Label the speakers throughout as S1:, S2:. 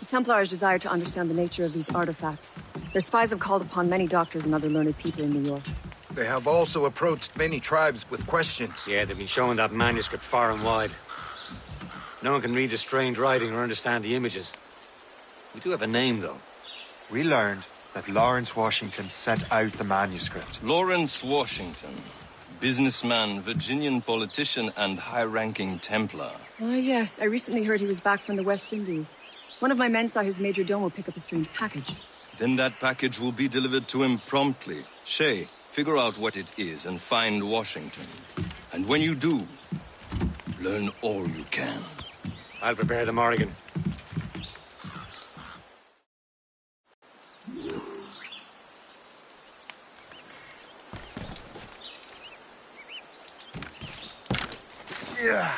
S1: The Templars desire to understand the nature of these artifacts. Their spies have called upon many doctors and other learned people in New York.
S2: They have also approached many tribes with questions.
S3: Yeah, they've been showing that manuscript far and wide. No one can read the strange writing or understand the images. We do have a name, though.
S4: We learned that Lawrence Washington sent out the manuscript.
S5: Lawrence Washington. Businessman, Virginian politician, and high-ranking Templar.
S1: Ah, yes. I recently heard he was back from the West Indies. One of my men saw his major domo pick up a strange package.
S5: Then that package will be delivered to him promptly. Shay, figure out what it is and find Washington. And when you do, learn all you can.
S3: I'll prepare the Morrigan.
S2: Yeah.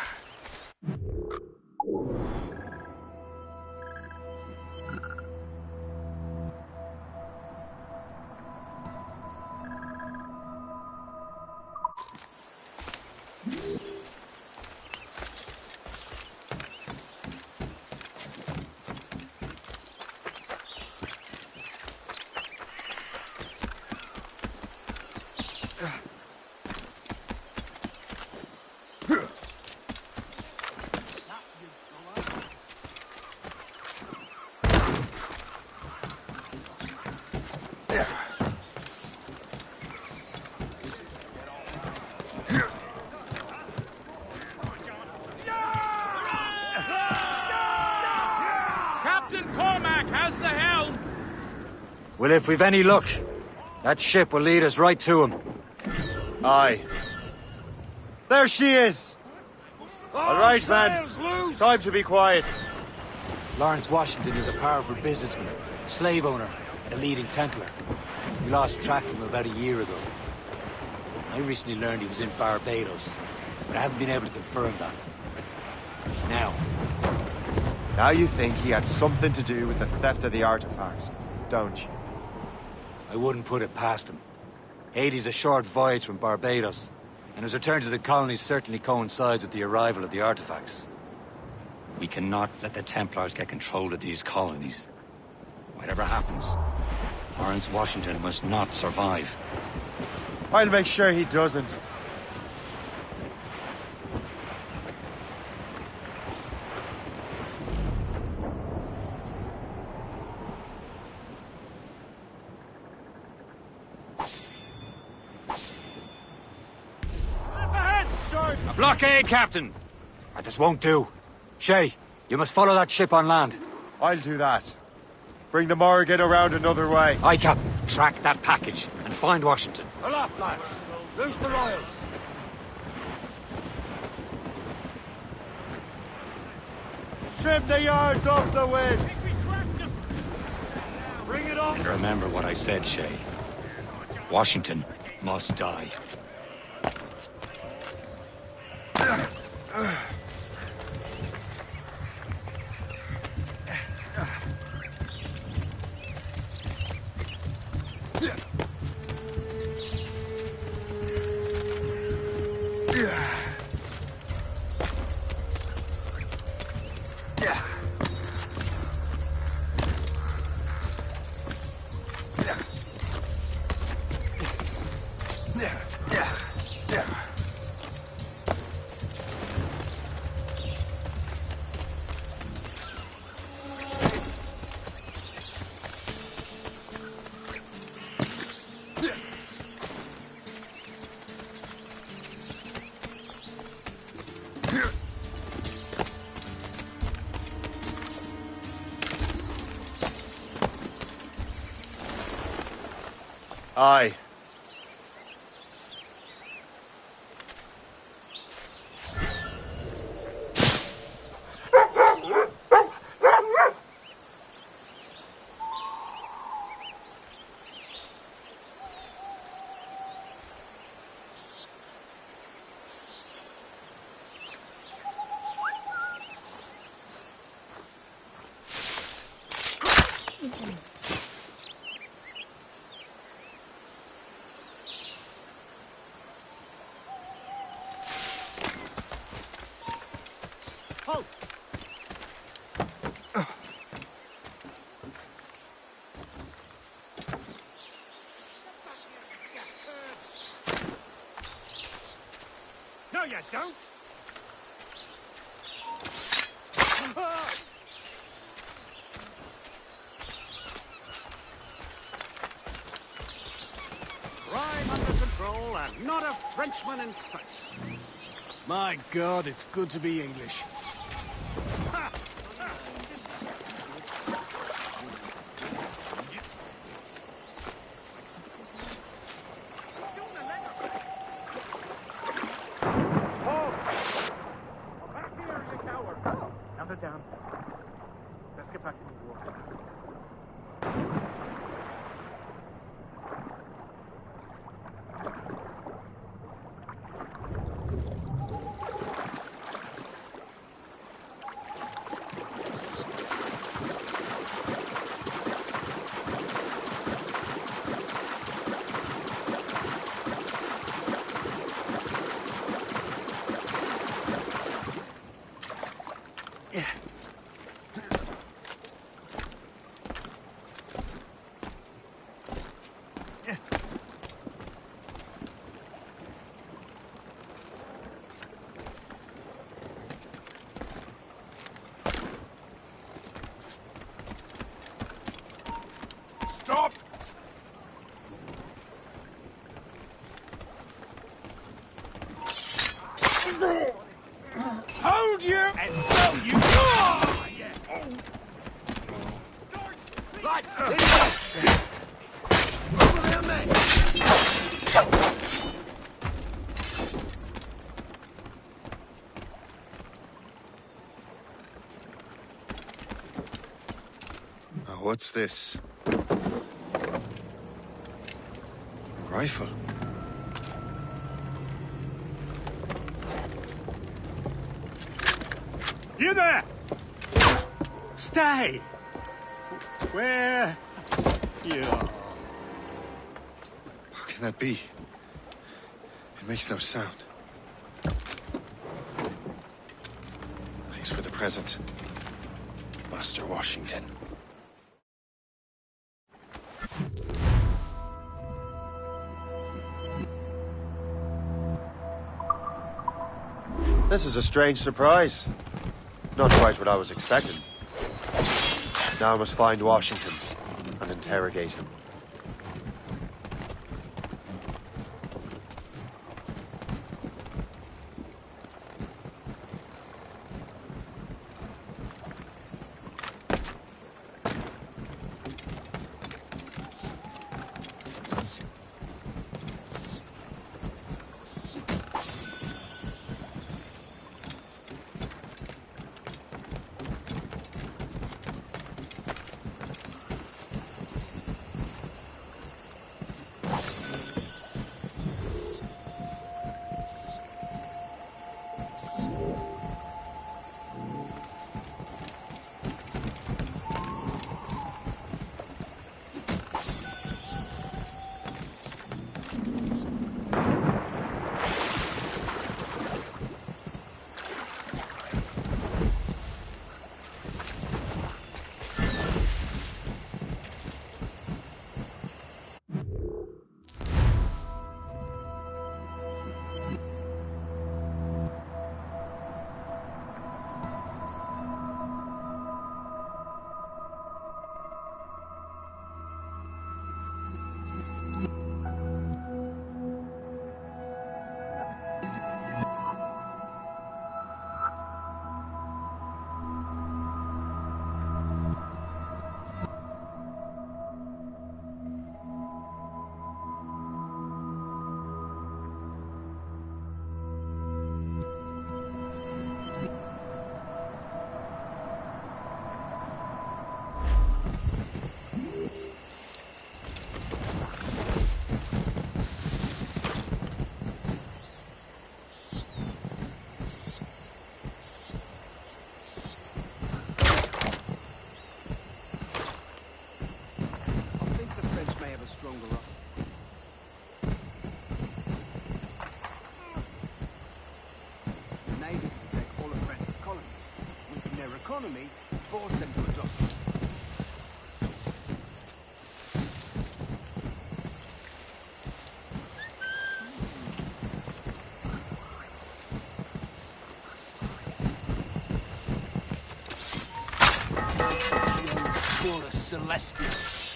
S3: Well, if we've any luck, that ship will lead us right to him.
S4: Aye. There she is! All right, man. Time to be quiet.
S3: Lawrence Washington is a powerful businessman, slave owner, and a leading Templar. We lost track of him about a year ago. I recently learned he was in Barbados, but I haven't been able to confirm that.
S4: Now you think he had something to do with the theft of the artifacts, don't you?
S3: I wouldn't put it past him. Haiti's a short voyage from Barbados, and his return to the colonies certainly coincides with the arrival of the artifacts. We cannot let the Templars get control of these colonies. Whatever happens, Lawrence Washington must not survive.
S4: I'll make sure he doesn't.
S3: Blockade, Captain! This won't do. Shay, you must follow that ship on land.
S4: I'll do that. Bring the Morrigan around another way.
S3: Aye, Captain. Track that package and find Washington. Aloft, lads. Loose the royals.
S4: Trim the yards off the wind.
S3: Bring it on. And remember what I said, Shay. Washington must die.
S4: Aye.
S6: don't. Crime under control and not a Frenchman in sight. My God, it's good to be English. Down. Let's get back to New York.
S2: Stop!
S6: Hold you and so you go! Lights! Over there, man!
S4: What's this? Rifle.
S6: You there! Stay! Where? You are.
S4: How can that be? It makes no sound. Thanks for the present, Master Washington. This is a strange surprise. Not quite what I was expecting. Now I must find Washington and interrogate him.
S6: economy forced them to adopt. Celestials.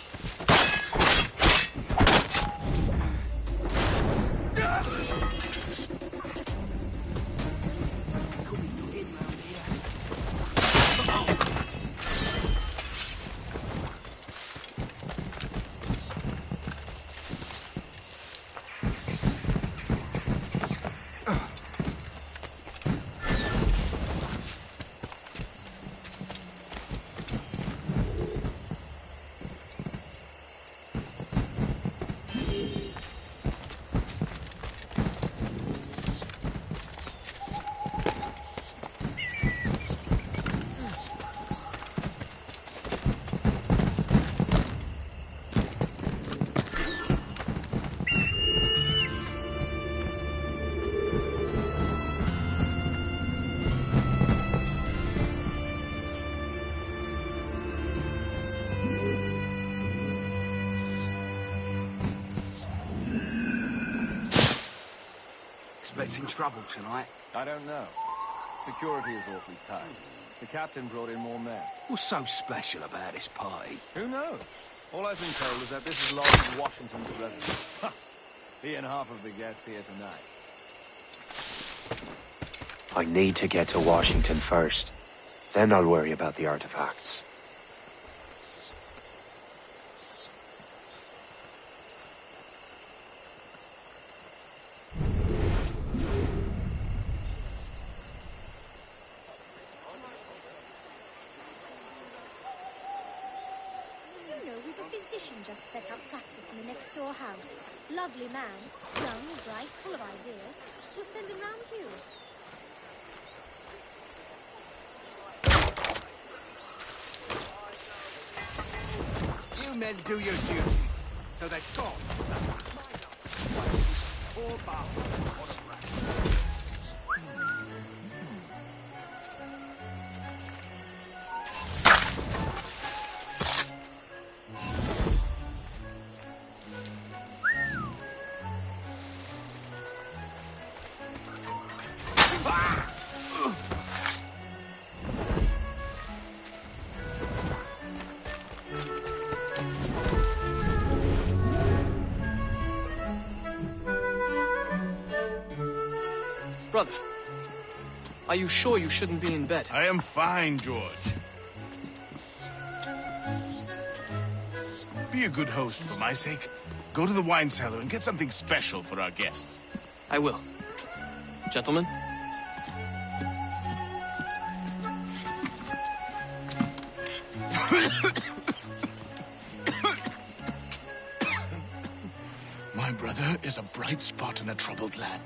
S6: Expecting trouble tonight?
S7: I don't know. Security is awfully tight. The captain brought in more men.
S6: What's so special about this party?
S7: Who knows? All I've been told is that this is Lord Washington's residence. Ha! He and half of the guests here tonight.
S8: I need to get to Washington first. Then I'll worry about the artifacts.
S9: Just set up practice in the next door house. Lovely man, young, bright, full of ideas. We'll send him round you.
S6: You men do your duty. So they've gone. Poor Bob. What a rat.
S10: Brother, are you sure you shouldn't be in bed?
S11: I am fine, George. Be a good host for my sake. Go to the wine cellar and get something special for our guests.
S10: I will. Gentlemen?
S11: My brother is a bright spot in a troubled land.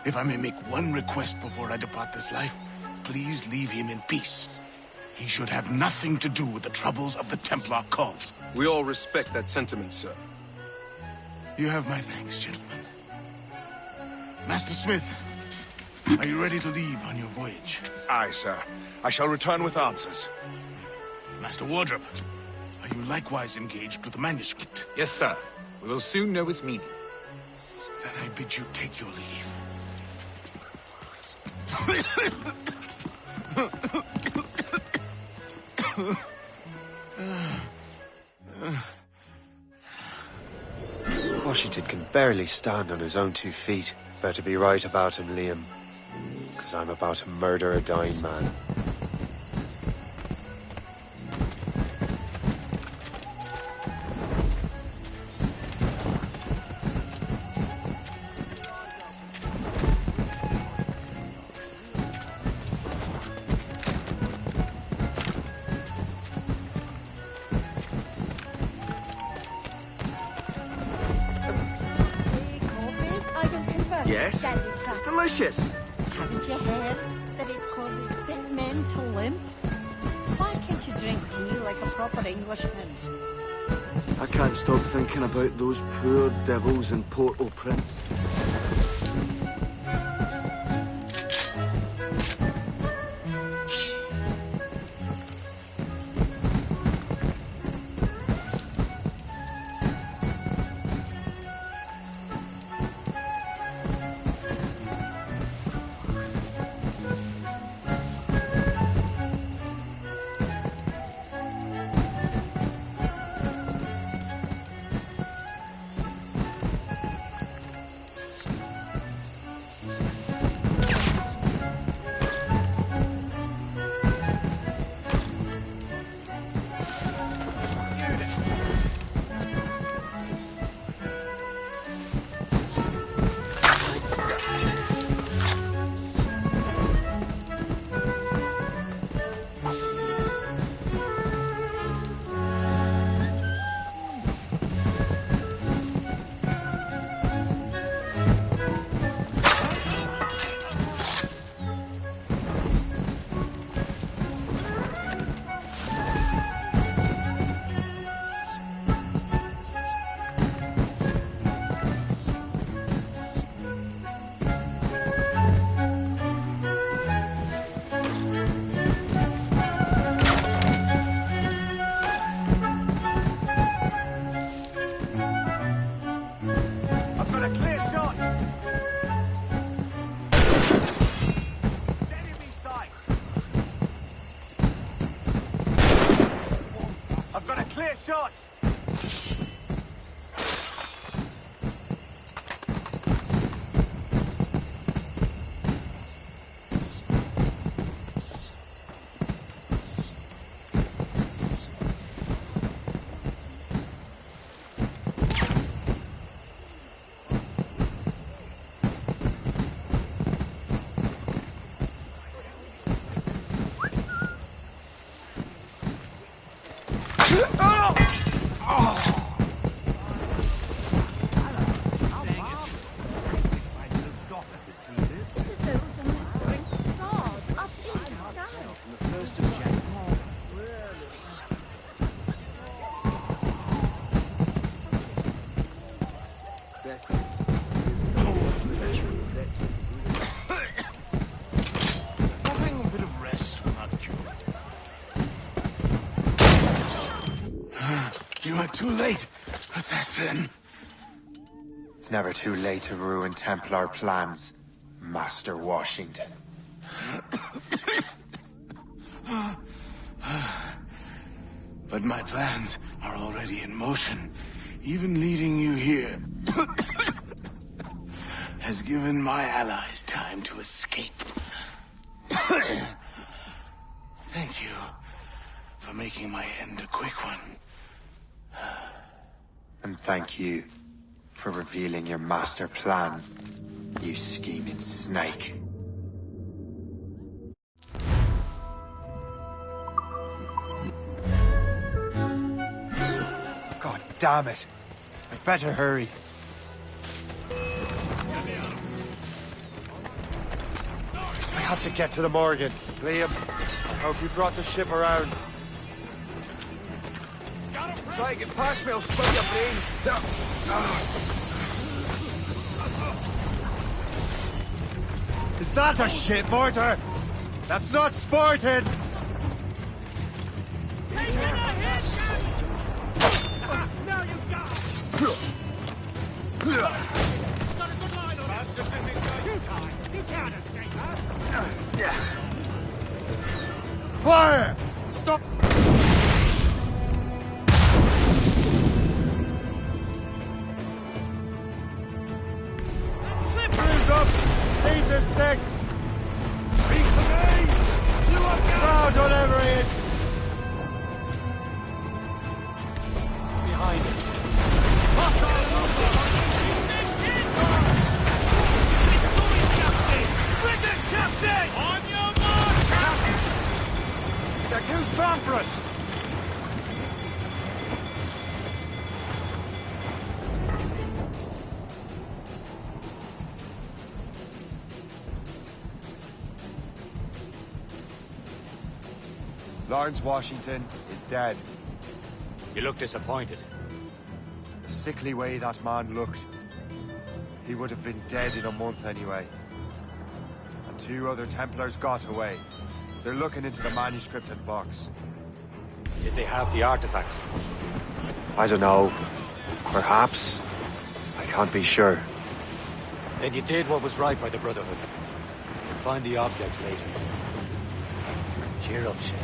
S11: If I may make one request before I depart this life, please leave him in peace. He should have nothing to do with the troubles of the Templar cause.
S12: We all respect that sentiment, sir.
S11: You have my thanks, gentlemen. Master Smith, are you ready to leave on your voyage?
S2: Aye, sir. I shall return with answers.
S11: Master Wardrop, are you likewise engaged with the manuscript?
S2: Yes, sir. We will soon know its meaning.
S11: Then I bid you take your leave.
S8: Washington can barely stand on his own 2 feet. Better be right about him, Liam. Because I'm about to murder a dying man.
S13: Yes? It's delicious.
S14: Haven't you heard that it causes fit men to limp? Why can't you drink tea like a proper Englishman?
S13: I can't stop thinking about those poor devils in Port-au-Prince.
S6: Clear shot!
S11: Too late, assassin.
S8: It's never too late to ruin Templar plans, Master Washington.
S11: But my plans are already in motion. Even leading you here has given my allies time to escape. Thank you for making my end a quick one.
S8: And thank you for revealing your master plan, you scheming snake. God damn it! I'd better hurry. I have to get to the Morgan. Liam, I hope you brought the ship around.
S6: Try to get past me, I'll spill your brains.
S8: Is that a ship mortar? That's not sporting!
S6: Now you die! Got a good line on us. You die. You can't escape her.
S8: Fire! Stop! Screws up! Laser sticks!
S6: Beat the names! You are
S8: Crowd on every inch!
S6: behind it. Hostile movement! British captain! On your mark! They're too strong for us!
S8: Lawrence Washington is dead.
S3: You look disappointed.
S8: The sickly way that man looked. He would have been dead in a month anyway. And 2 other Templars got away. They're looking into the manuscript and box.
S3: Did they have the artifacts?
S8: I don't know. Perhaps. I can't be sure.
S3: Then you did what was right by the Brotherhood. You'll find the object later. Cheer up, Shane.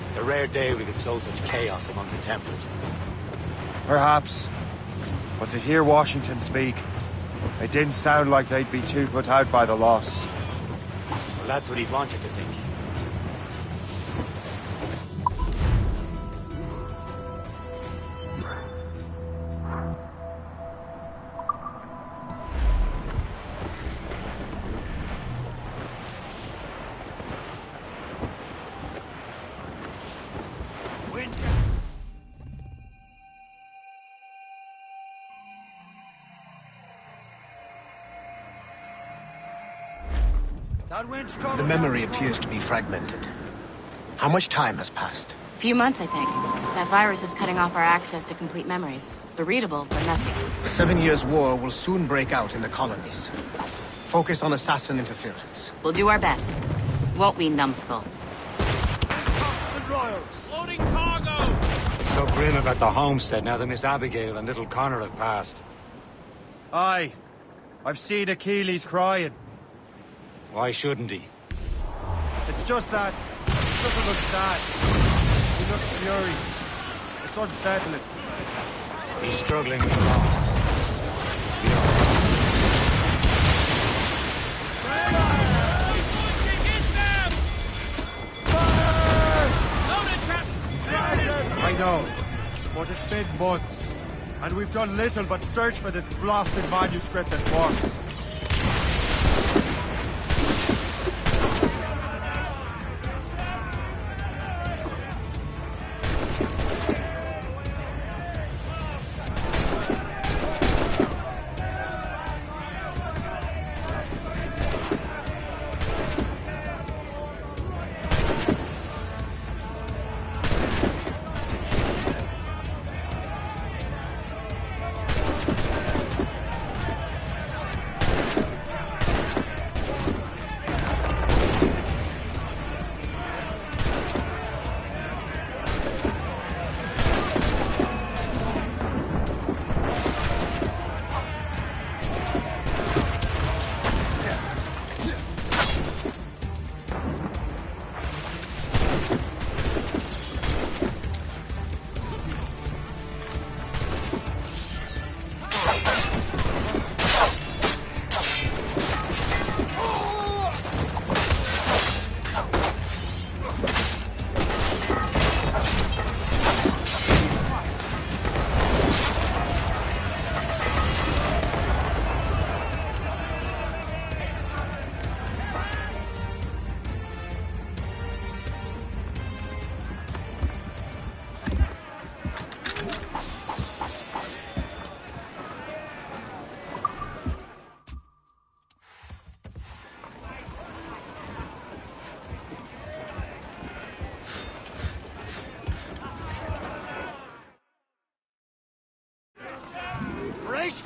S3: It's a rare day we could sow such chaos among the Templars.
S8: Perhaps. But to hear Washington speak, it didn't sound like they'd be too put out by the loss.
S3: Well, that's what he'd want you to think.
S15: The memory appears to be fragmented. How much time has passed?
S16: A few months, I think. That virus is cutting off our access to complete memories. They're readable, but messy.
S15: The 7 Years' War will soon break out in the colonies. Focus on assassin interference.
S16: We'll do our best. Won't we, numbskull?
S6: Thompson Royals! Loading cargo!
S3: So grim about the homestead now that Miss Abigail and little Connor have passed.
S8: Aye. I've seen Achilles crying.
S3: Why shouldn't he?
S8: It's just that he doesn't look sad. He looks furious. It's unsettling.
S3: He's struggling with loss.
S8: I know, but it's been months, and we've done little but search for this blasted manuscript that works.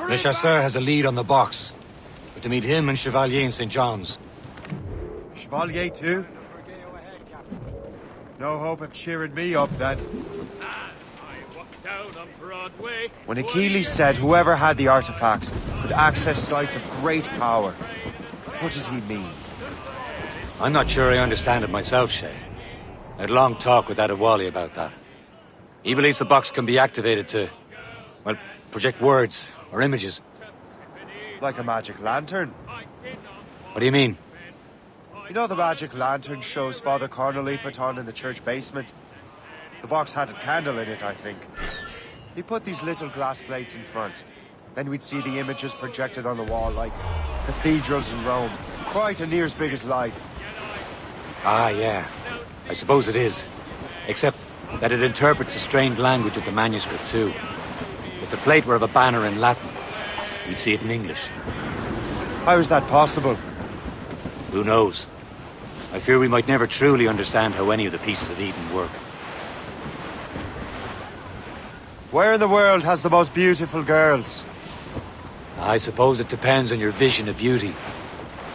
S3: Le Chasseur has a lead on the box. But to meet him and Chevalier in St. John's.
S8: Chevalier too? No hope of cheering me up then. When Achilles said whoever had the artifacts could access sites of great power, what does he mean?
S3: I'm not sure I understand it myself, Shay. I had a long talk with Adewale about that. He believes the box can be activated to, well, project words or images.
S8: Like a magic lantern?
S3: What do you mean?
S8: You know the magic lantern shows Father Cornely put on in the church basement? The box had a candle in it, I think. He put these little glass plates in front. Then we'd see the images projected on the wall like cathedrals in Rome. Quite a near as big as life.
S3: Ah, yeah. I suppose it is. Except that it interprets the strained language of the manuscript too. If the plate were of a banner in Latin, we'd see it in English.
S8: How is that possible?
S3: Who knows? I fear we might never truly understand how any of the pieces of Eden work.
S8: Where in the world has the most beautiful girls?
S3: I suppose it depends on your vision of beauty.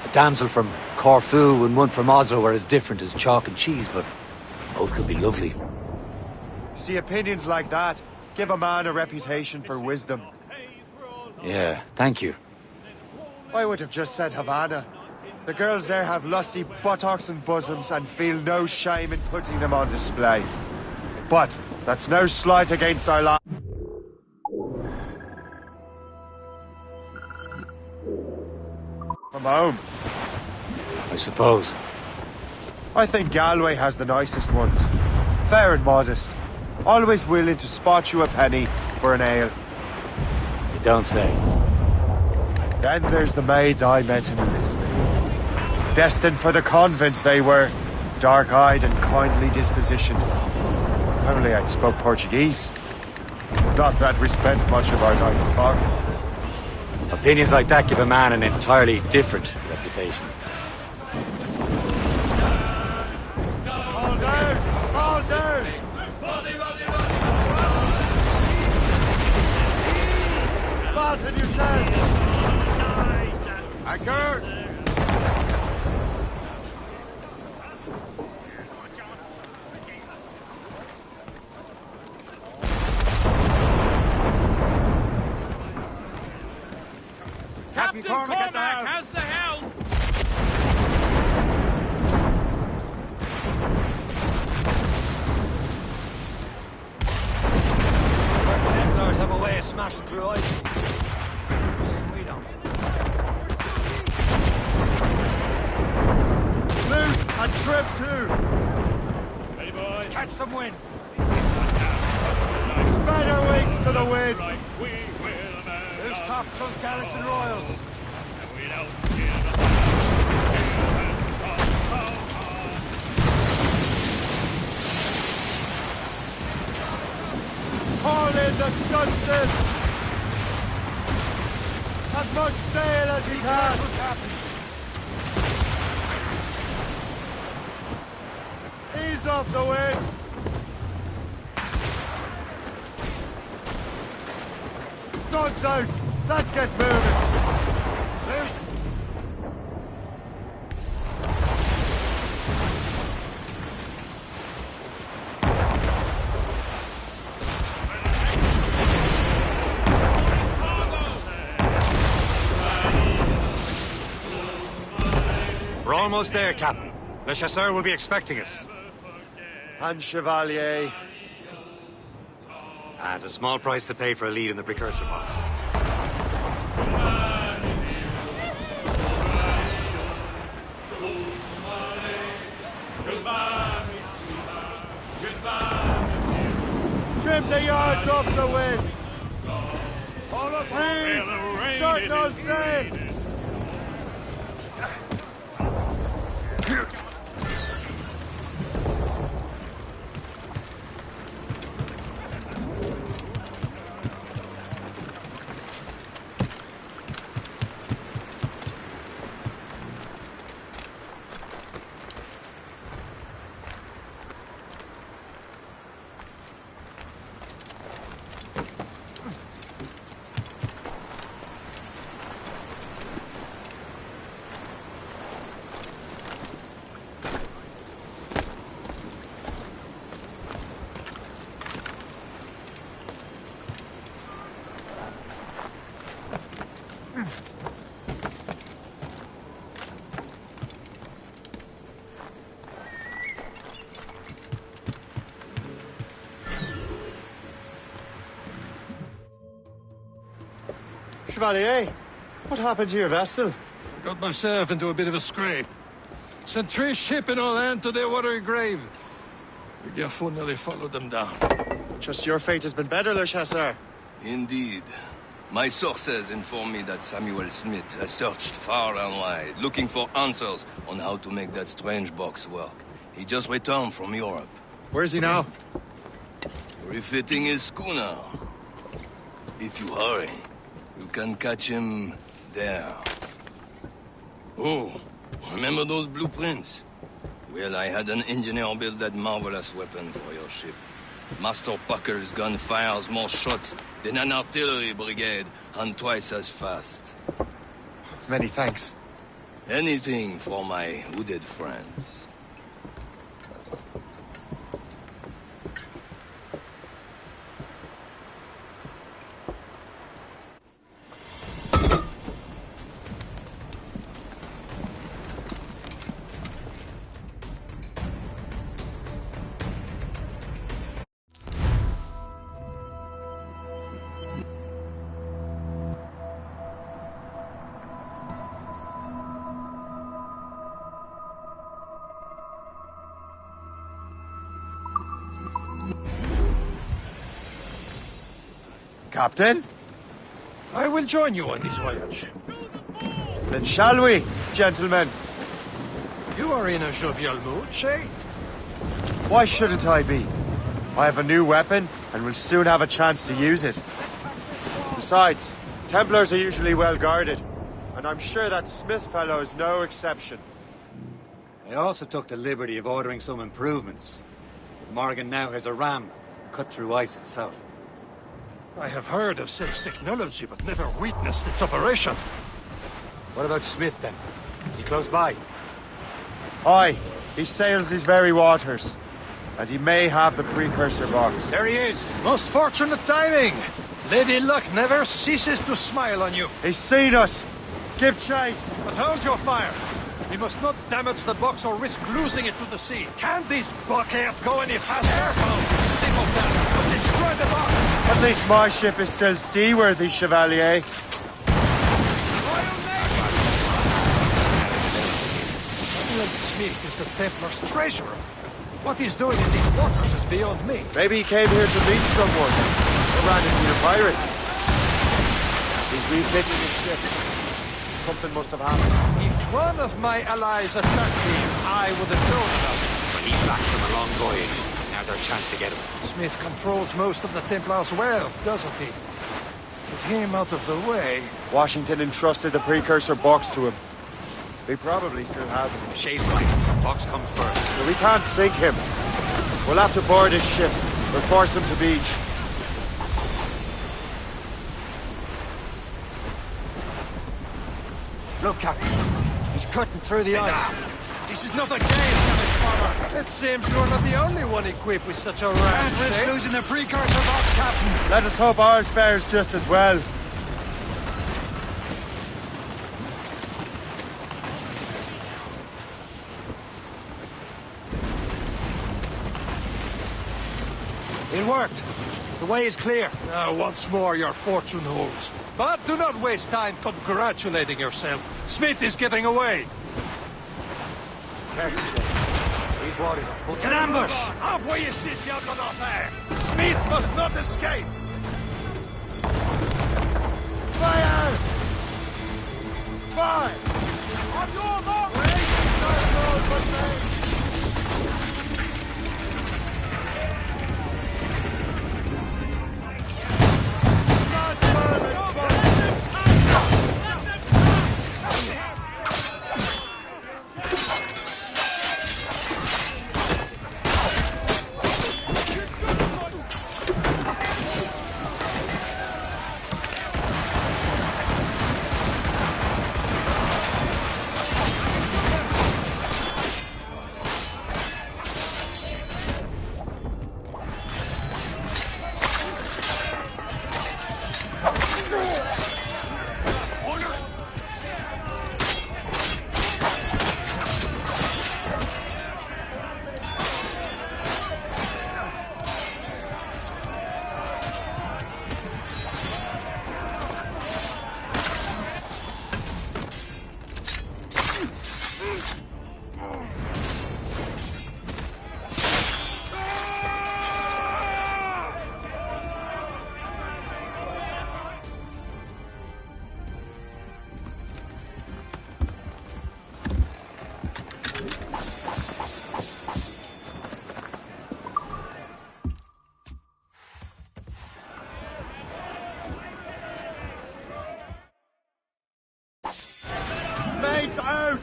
S3: A damsel from Corfu and one from Oslo are as different as chalk and cheese, but both could be lovely.
S8: See, opinions like that give a man a reputation for wisdom.
S3: Yeah, thank you.
S8: I would have just said Havana. The girls there have lusty buttocks and bosoms and feel no shame in putting them on display. But that's no slight against our lot. From home.
S3: I suppose.
S8: I think Galway has the nicest ones. Fair and modest. Always willing to spot you a penny for an ale.
S3: You don't say.
S8: Then there's the maids I met in Lisbon. Destined for the convent they were. Dark-eyed and kindly dispositioned. If only I'd spoke Portuguese. Not that we spent much of our nights talking.
S3: Opinions like that give a man an entirely different reputation.
S8: All down! All down! Barton, you said!
S6: Hacker! Captain Cormac has the helm!
S3: have a way of smashing through ice. We don't.
S8: Loose and trim too.
S3: Ready, boys? Catch some wind.
S8: Better wings to the wind.
S3: Who's tops those gallants and royals?
S8: Haul in the stunsail. As much sail as you can. Ease off the wind. Studs out. Let's get moving.
S3: We're almost there, Captain. Le Chasseur will be expecting us.
S8: And Chevalier.
S3: It's a small price to pay for a lead in the precursor box.
S8: Trim the yards off the wind. Hey, short no sail. Chevalier, what happened to your vessel?
S5: Got myself into a bit of a scrape. Sent 3 ships in all hand to their watery grave. The Garfou nearly followed them down.
S8: Just your fate has been better, Le Chasseur.
S5: Indeed. My sources inform me that Samuel Smith has searched far and wide, looking for answers on how to make that strange box work. He just returned from Europe.
S8: Where's he now?
S5: Refitting his schooner. If you hurry, you can catch him there. Oh, remember those blueprints? Well, I had an engineer build that marvelous weapon for your ship. Master Pucker's gun fires more shots than an artillery brigade, and twice as fast.
S8: Many thanks.
S5: Anything for my wounded friends.
S8: Captain?
S5: I will join you on this voyage.
S8: Then shall we, gentlemen?
S5: You are in a jovial mood, Shay?
S8: Why shouldn't I be? I have a new weapon, and will soon have a chance to use it. Besides, Templars are usually well guarded, and I'm sure that Smith fellow is no exception.
S3: I also took the liberty of ordering some improvements. Morgan now has a ram, cut through ice itself.
S5: I have heard of such technology, but never witnessed its operation.
S3: What about Smith, then? Is he close by?
S8: Aye, he sails these very waters. And he may have the precursor box.
S3: There he is!
S5: Most fortunate timing! Lady Luck never ceases to smile on you.
S8: He's seen us! Give chase!
S5: But hold your fire. We must not damage the box or risk losing it to the sea. Can this bucket go any faster? Simpleton! Destroy the box!
S8: At At least my ship is still seaworthy, Chevalier.
S6: Smith is the Templar's treasurer. What he's doing in these waters is beyond me.
S8: Maybe he came here to meet someone. Or ran into your pirates. He's refitting his ship. Something must have happened.
S6: If one of my allies attacked him, I would have known about it.
S3: But he's back from a long voyage. Now's our chance to get him.
S6: Smith controls most of the Templar's wealth, doesn't he? With him out of the way...
S8: Washington entrusted the precursor box to him. He probably still has it.
S3: Shade's right. Box comes first.
S8: But we can't sink him. We'll have to board his ship. We'll force him to beach.
S3: Look, Captain. He's cutting through the ice.
S6: This is not a game, Captain Farmer. It seems you're not the only one equipped with such a rash.
S3: Can't risk losing the precursor box, Captain.
S8: Let us hope ours fares just as well.
S3: It worked. The way is clear.
S6: Now, once more, your fortune holds. But do not waste time congratulating yourself. Smith is getting away.
S3: These waters are full. It's an ambush!
S6: Envoyez ces diables d'enfer! Smith must not escape!
S8: Fire! Fire!
S6: On your mark!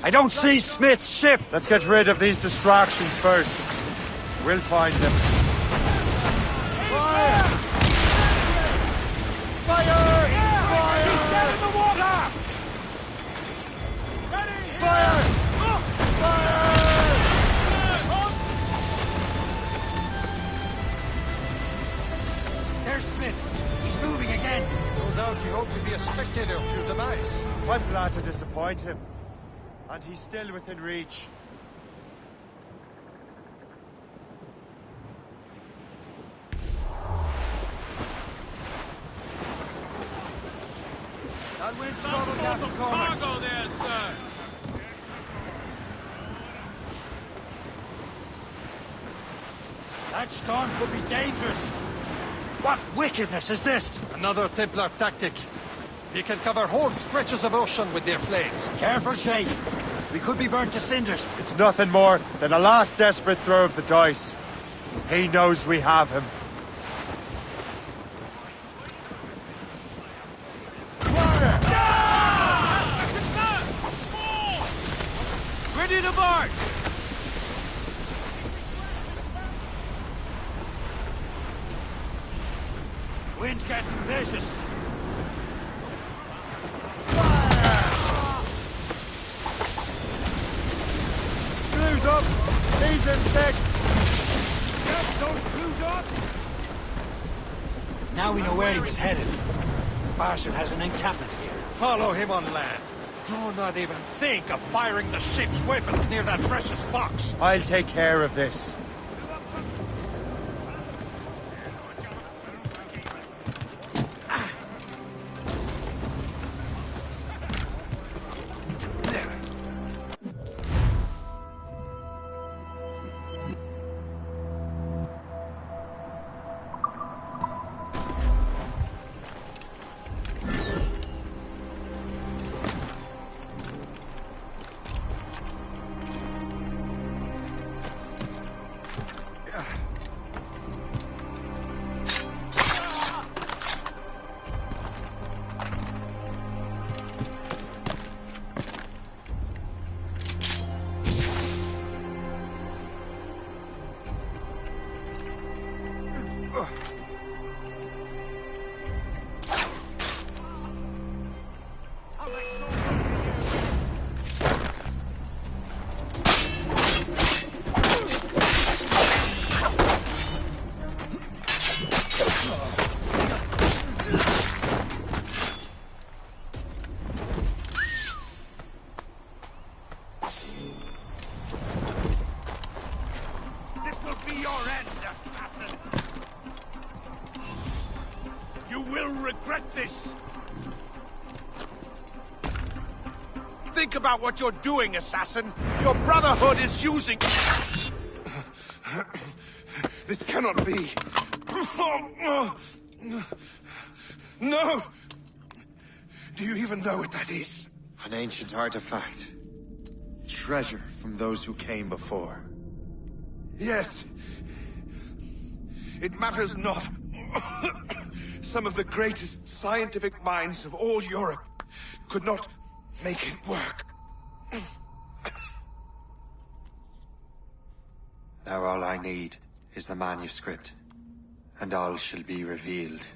S3: I don't see Smith's ship!
S8: Let's get rid of these distractions first. We'll find him. Fire! Fire! Fire!
S6: He's dead in the water!
S8: Fire! Fire!
S3: There's Smith. He's moving again.
S6: No doubt you hope to be a spectator of your demise.
S8: I'm glad to disappoint him. And he's still within reach.
S6: That wind's trouble, Captain Cormac.
S7: Cargo there, sir.
S3: That storm could be dangerous. What wickedness is this?
S6: Another Templar tactic. You can cover whole stretches of ocean with their flames.
S3: Careful, Shay. We could be burnt to cinders.
S8: It's nothing more than a last desperate throw of the dice. He knows we have him.
S6: Ready to board!
S3: Wind's getting vicious.
S8: Clues up! These are six!
S6: Get those clues up!
S3: Now we know where he was headed. Bastard has an encampment here.
S6: Follow him on land. Do not even think of firing the ship's weapons near that precious box.
S8: I'll take care of this.
S11: will regret this! Think about what you're doing, assassin! Your Brotherhood is using... This cannot be! No! Do you even know what that is?
S8: An ancient artifact. Treasure from those who came before.
S11: Yes. It matters not. Some of the greatest scientific minds of all Europe could not make it work.
S8: Now all I need is the manuscript, and all shall be revealed.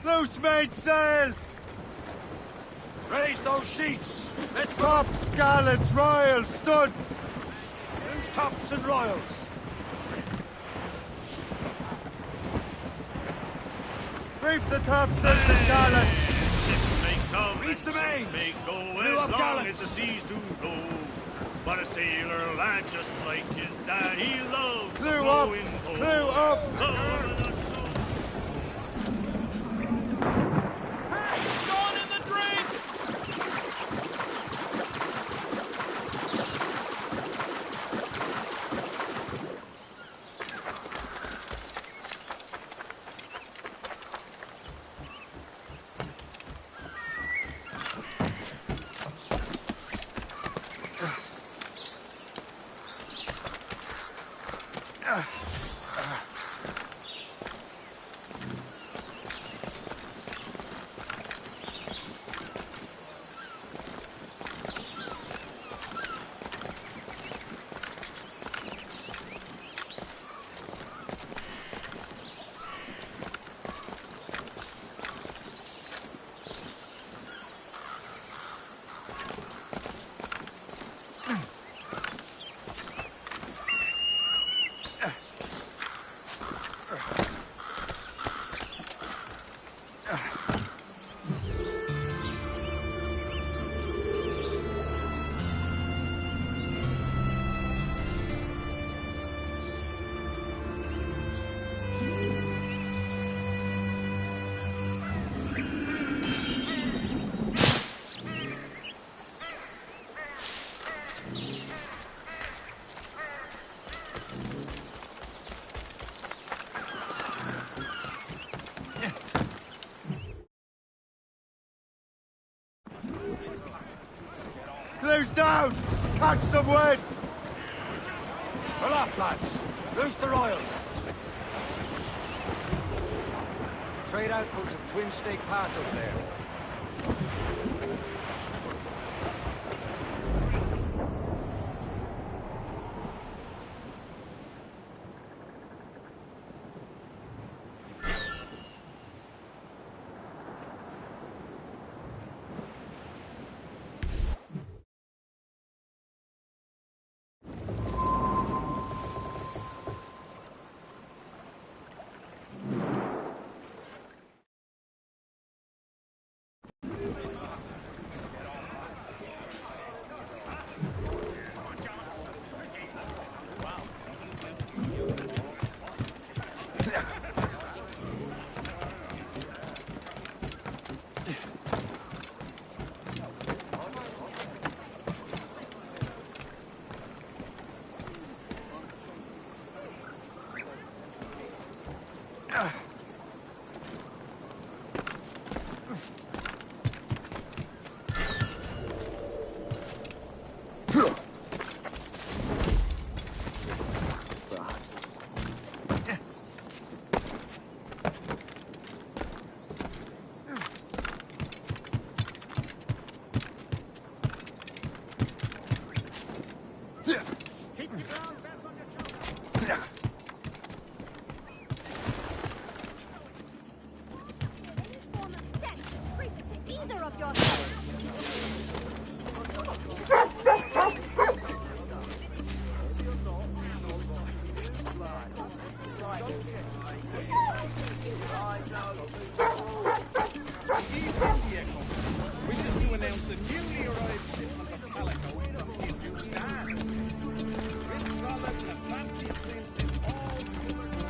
S4: Loose mainsails!
S3: Raise those sheets! Let's go!
S4: Tops, gallants, royals, studs!
S3: Loose tops and royals!
S4: Reef the topsails and gallants!
S3: Reef the main!
S6: Go
S3: Clew
S6: as
S3: up
S6: long
S3: gallants!
S6: as the seas do go. But a sailor lad just like his dad, he loves
S4: Clew up! Clew up! Close down! Catch some wind!
S3: Pull off, lads! Loose the royals! Trade outposts of Twin Snake Path up there.
S9: of your head.
S6: Wishes to announce a newly arrived shipment of calico from Hindustan. Rich solids and fancy prints in all colours.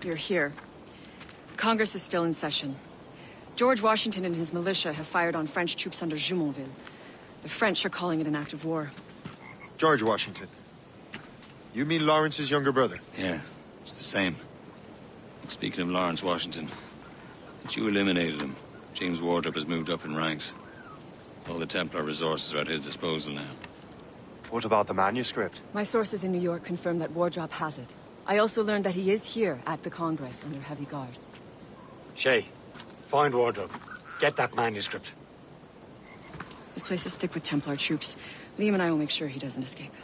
S1: You're here. Congress is still in session. George Washington and his militia have fired on French troops under Jumonville. The French are calling it an act of war.
S8: George Washington. You mean Lawrence's younger brother?
S17: Yeah, it's the same. Speaking of Lawrence Washington, since you eliminated him, James Wardrop has moved up in ranks. All the Templar resources are at his disposal now.
S8: What about the manuscript?
S1: My sources in New York confirm that Wardrop has it. I also learned that he is here at the Congress under heavy guard.
S3: Shay, find Wardrop. Get that manuscript.
S1: This place is thick with Templar troops. Liam and I will make sure he doesn't escape.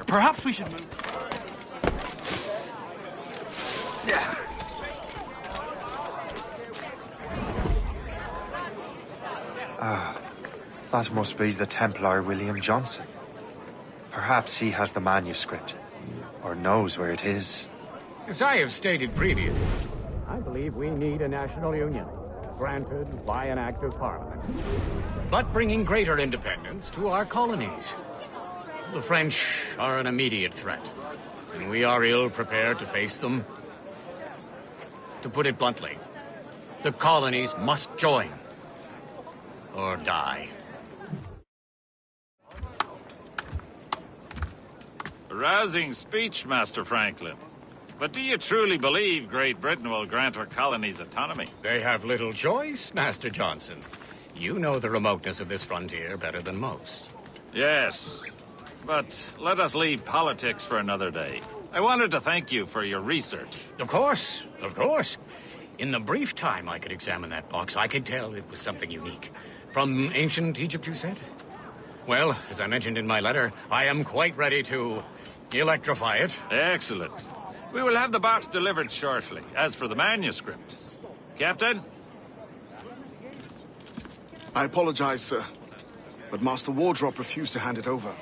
S6: Perhaps we should move.
S8: That must be the Templar William Johnson. Perhaps he has the manuscript, or knows where it is.
S18: As I have stated previously, I believe we need a national union, granted by an act of parliament, but bringing greater independence to our colonies. The French are an immediate threat, and we are ill prepared to face them. To put it bluntly, the colonies must join, or die.
S19: A rousing speech, Master Franklin. But do you truly believe Great Britain will grant our colonies autonomy?
S18: They have little choice, Master Johnson. You know the remoteness of this frontier better than most.
S19: Yes, but let us leave politics for another day. I wanted to thank you for your research.
S18: Of course, of course. In the brief time I could examine that box, I could tell it was something unique. From ancient Egypt, you said? Well, as I mentioned in my letter, I am quite ready to electrify it.
S19: Excellent. We will have the box delivered shortly. As for the manuscript, Captain?
S11: I apologize, sir. But Master Wardrop refused to hand it over.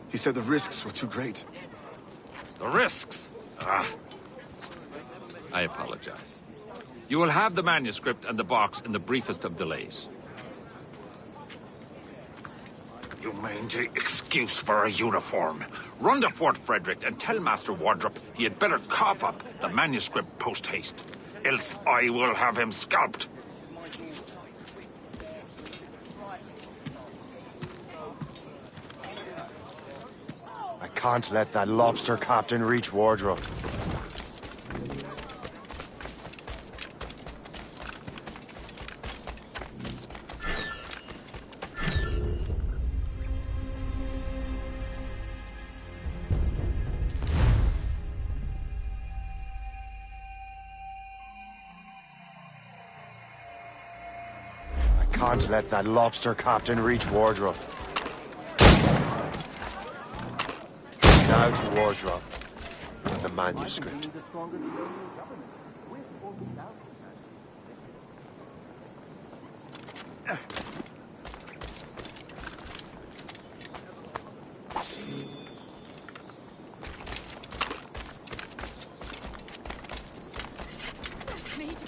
S11: He said the risks were too great.
S19: The risks? Ah. I apologize. You will have the manuscript and the box in the briefest of delays. You mangy excuse for a uniform. Run to Fort Frederick and tell Master Wardrop he had better cough up the manuscript post-haste. Else I will have him scalped.
S8: I can't let that lobster captain reach Wardrop. Can't let that lobster captain reach Wardrop. Now to Wardrop and the manuscript.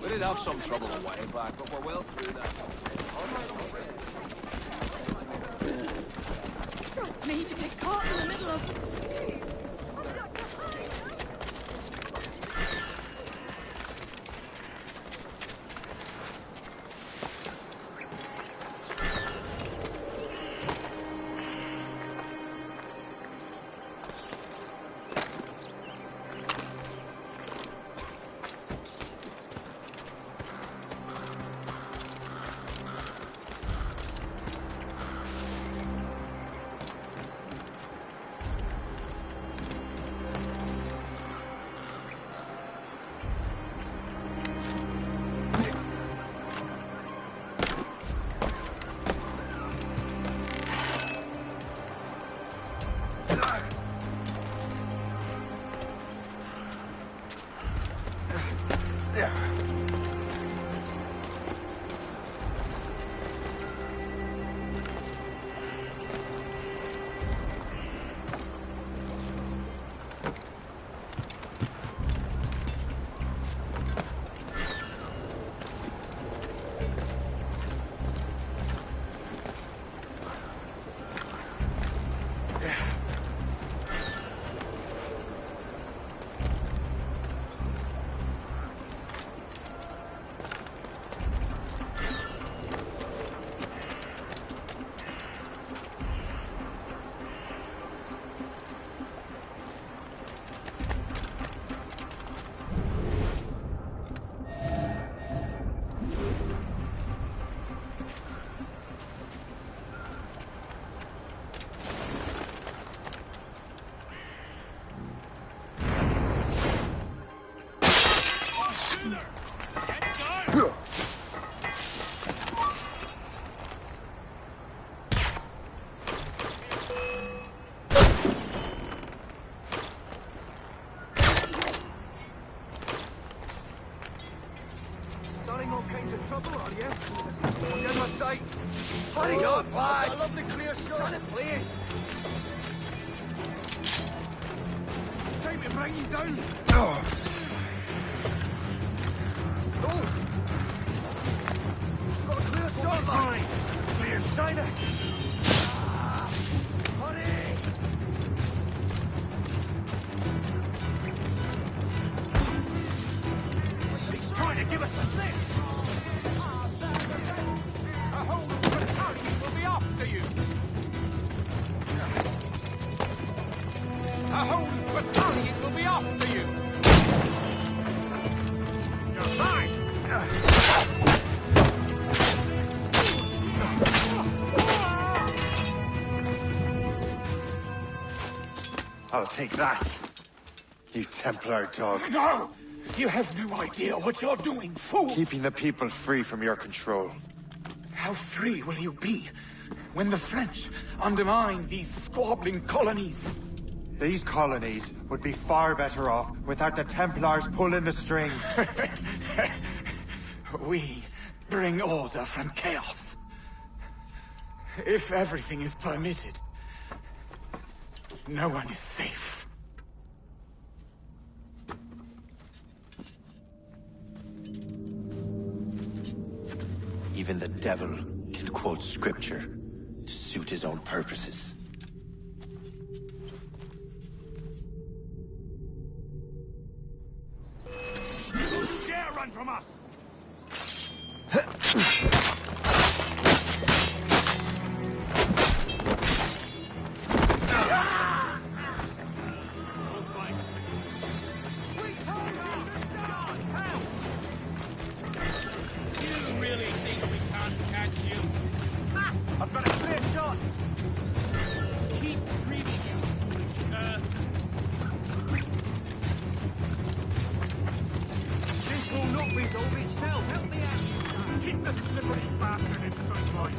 S7: We did have some trouble a while back, but we're well through that.
S20: Trust me to get caught in the middle of...
S6: Starting all kinds of trouble, are you? What's in my sight? Hurry up, lads! A lovely clear shot. Please. Time to bring you down. Oh. Got a clear shot, fine. Clear shiner. Hurry! He's trying to give us the slip.
S18: A whole battalion will be after you. A whole battalion will be after you. You're fine.
S8: I'll take that, you Templar dog.
S11: No! You have no idea what you're doing, fool!
S8: Keeping the people free from your control.
S11: How free will you be when the French undermine these squabbling colonies?
S8: These colonies would be far better off without the Templars pulling the strings.
S11: We bring order from chaos. If everything is permitted, no one is safe.
S21: Even the devil can quote scripture to suit his own purposes.
S19: Who dare run from us?
S6: You really think we can't catch you? Ha!
S4: I've got a clear shot!
S6: Keep dreaming, you foolish earth.
S4: This will not resolve itself. Help me out.
S19: Keep the slippery bastard in sunlight.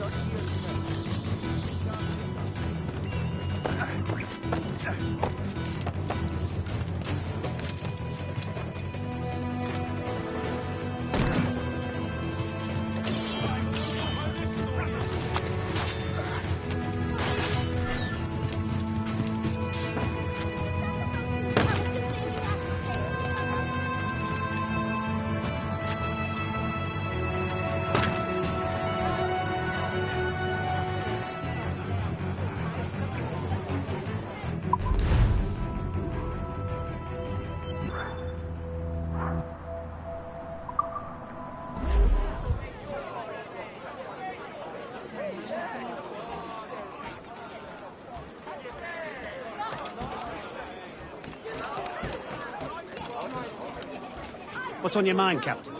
S18: What's on your mind, Captain?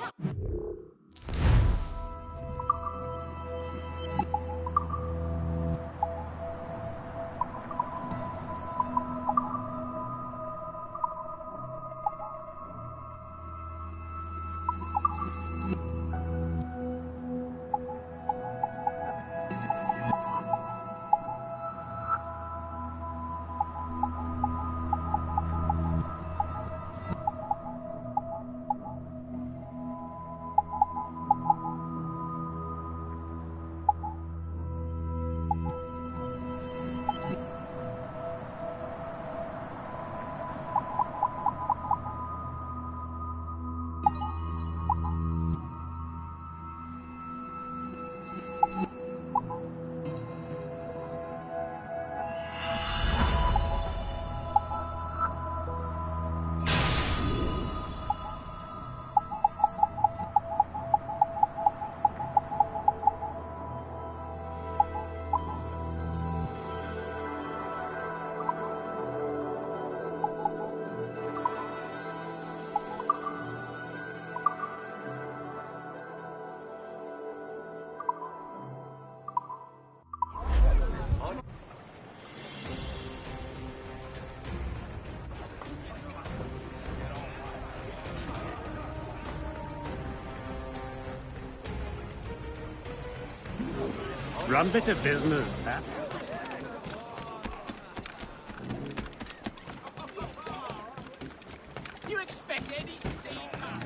S18: Rum bit of business, that.
S6: You expect any sea man?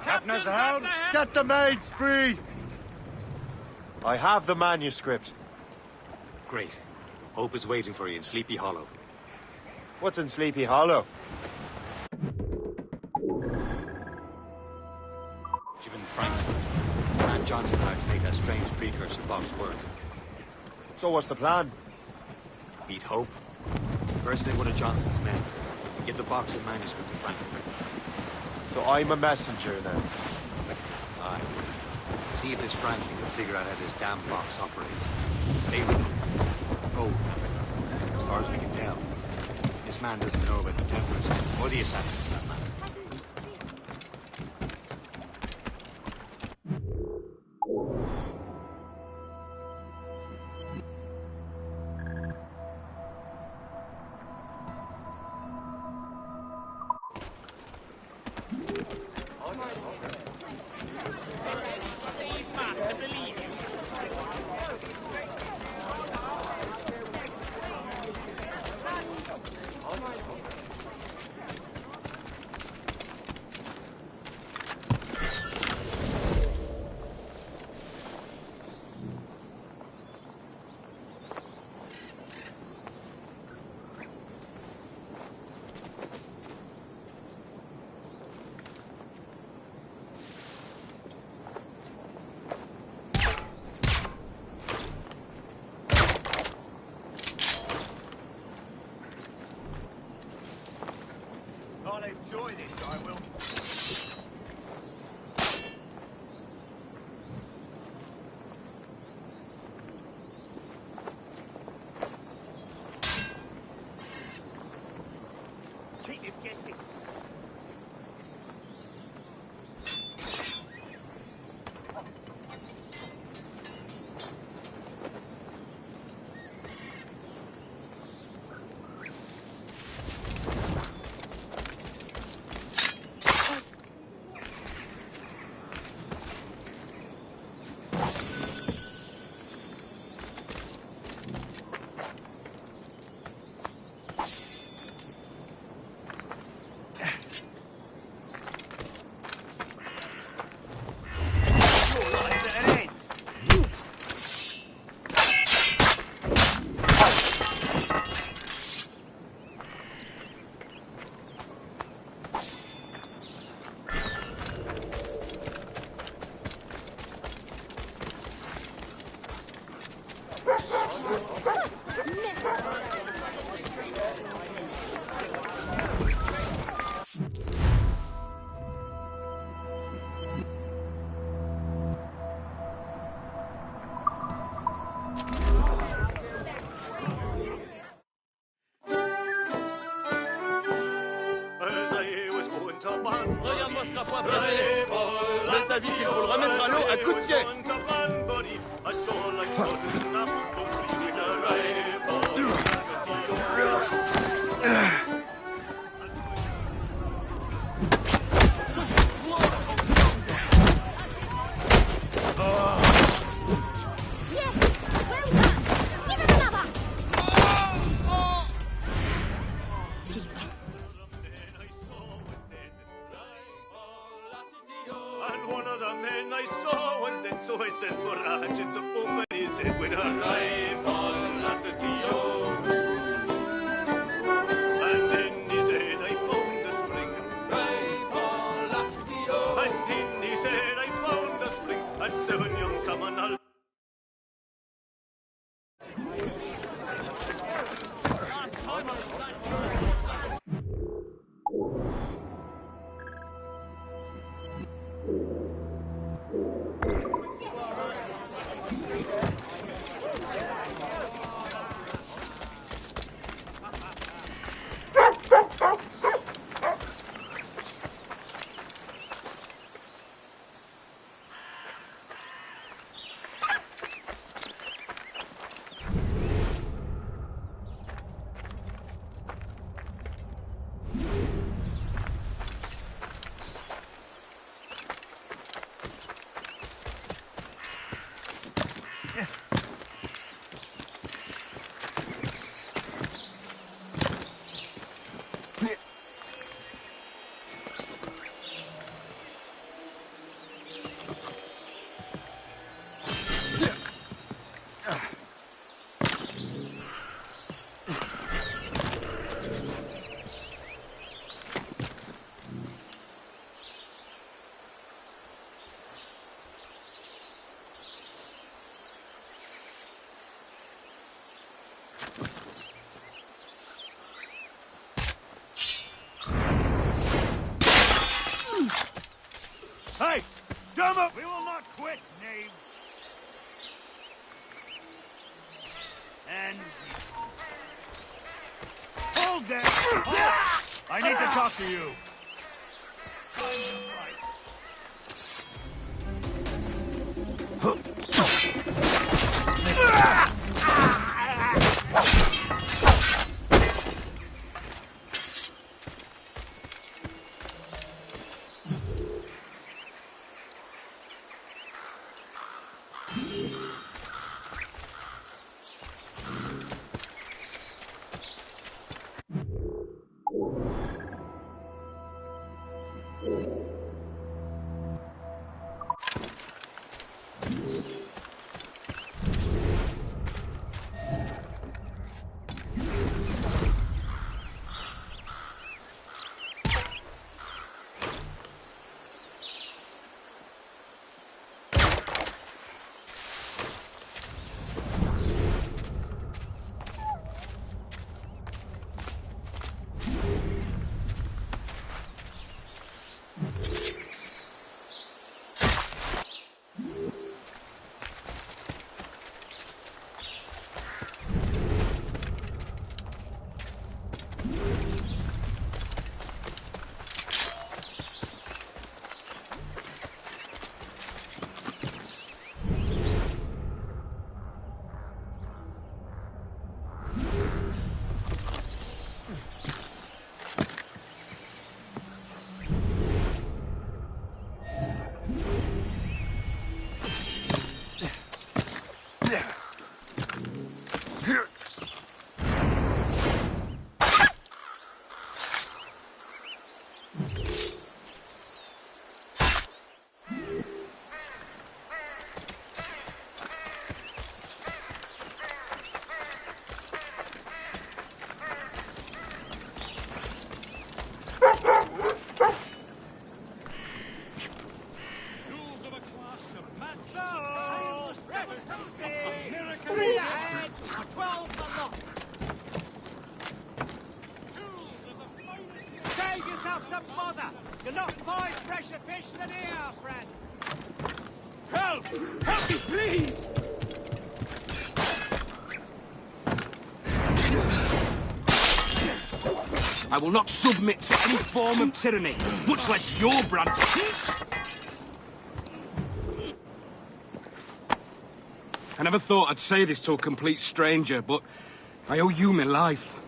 S4: Captain's down! Get the maids free! I have the manuscript.
S3: Great. Hope is waiting for you in Sleepy Hollow.
S4: What's in Sleepy Hollow?
S3: Jim and Franklin. And Johnson hired to make that strange precursor box work.
S4: So what's the plan?
S3: Meet Hope. First in one of Johnson's men. And get the box and manuscript to Franklin.
S4: So I'm a messenger then?
S3: Aye. See if this Franklin can figure out how this damn box operates. Stay with him. Oh, as far as we can tell, this man doesn't know about the Templars or the assassins for that matter.
S4: I'll enjoy this, I will. Keep him guessing. Mais t'as vu qu'il faut le remettre à l'eau à coup de pied.
S10: And one of the men I saw was dead, so I sent for a hatchet to open his head with a rifle at the T.O. And in his head I found a spring. Rifle at the T.O. And in his head I found a spring, and 7 young salmon.
S4: Hey! Dumb up! We will not
S6: quit, knave. And... Hold there! Halt. I need to talk to you. Save yourself some bother! You're not quite fresher fish than here, friend! Help! Help me, please!
S12: I will not submit to any form of tyranny, much less your brand. I never thought I'd say this to a complete stranger, but I owe you my life.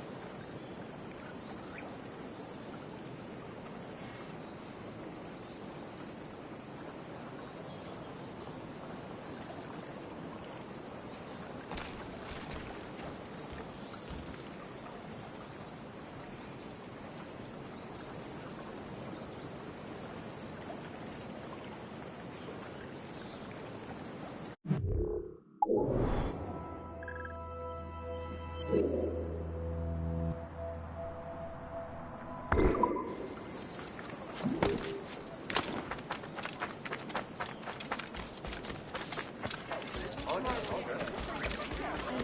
S20: I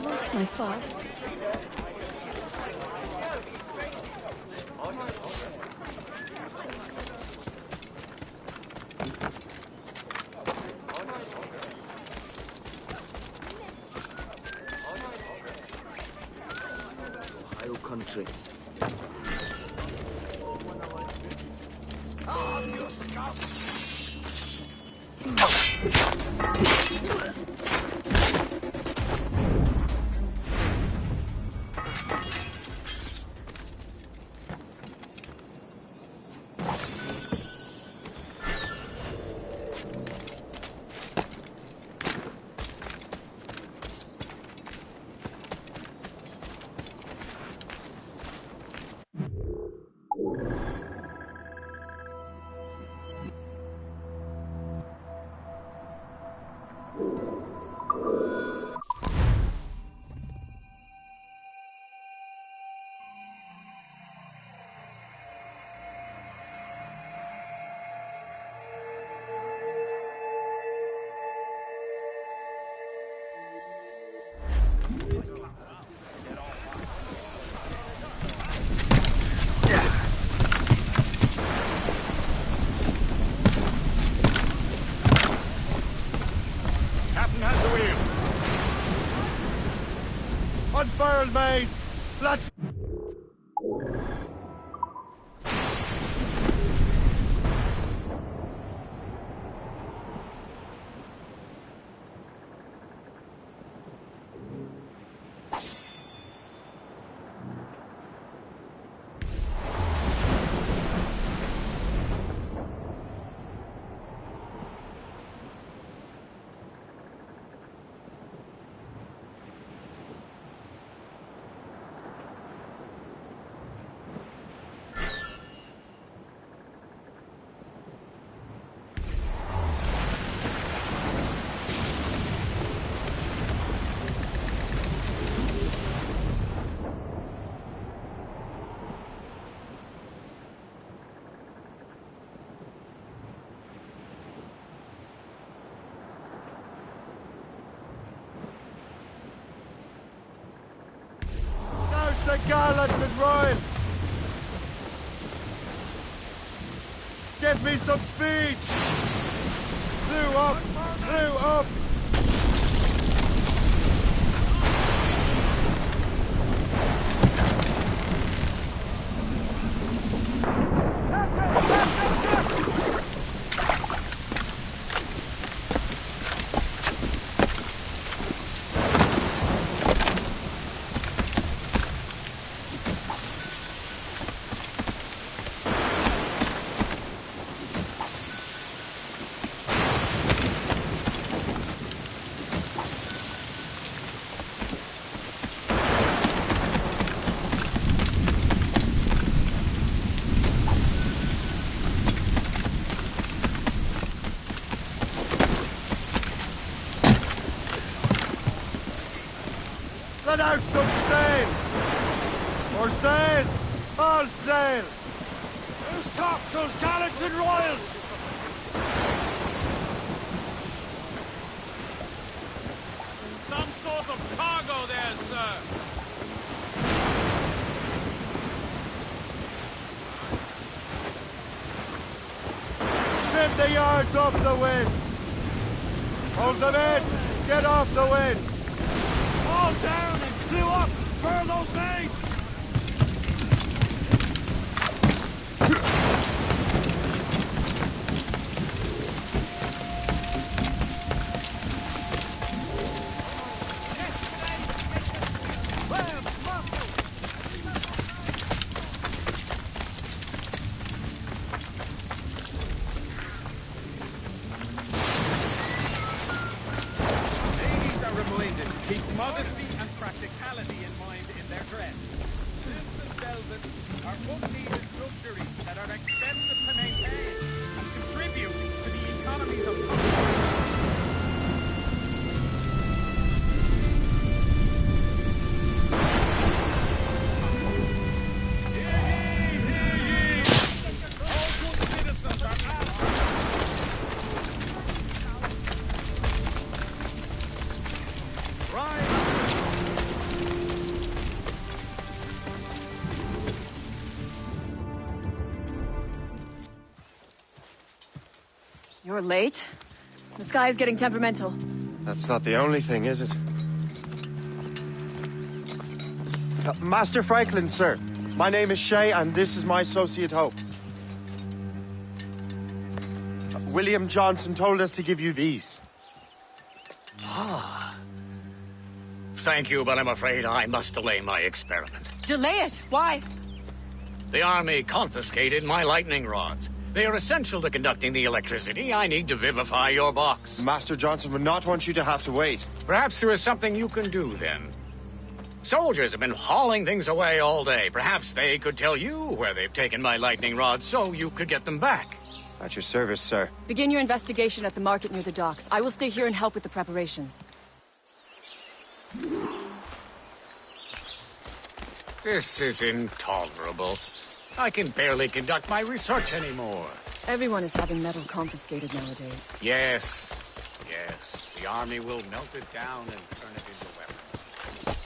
S20: lost my fob.
S13: Ohio country.
S4: Unfurl, mates! Let's... the gallants and royals! Give me some speed! Blew up! Blew up! Let out some sail! Or sail! All sail!
S6: Who's tops those gallants and royals? Some sort of cargo there, sir.
S4: Trim the yards off the wind! Hold them in! Get off the wind!
S6: All down and clew up! Burn those mains! Keep modesty and practicality in mind in their dress. Silks and velvets are unneeded luxuries that are expensive to maintain and contribute to the economies of commerce.
S1: You're late. The sky is getting temperamental.
S8: That's not the only thing, is it? Master Franklin, sir. My name is Shay, and this is my associate Hope. William Johnson told us to give you these.
S18: Ah. Thank you, but I'm afraid I must delay my experiment.
S1: Delay it? Why?
S18: The army confiscated my lightning rods. They are essential to conducting the electricity I need to vivify your box.
S8: Master Johnson would not want you to have to wait.
S18: Perhaps there is something you can do, then. Soldiers have been hauling things away all day. Perhaps they could tell you where they've taken my lightning rods so you could get them back.
S8: At your service, sir.
S1: Begin your investigation at the market near the docks. I will stay here and help with the preparations.
S18: This is intolerable. I can barely conduct my research anymore.
S1: Everyone is having metal confiscated nowadays.
S18: Yes, yes. The army will melt it down and turn it into weapons.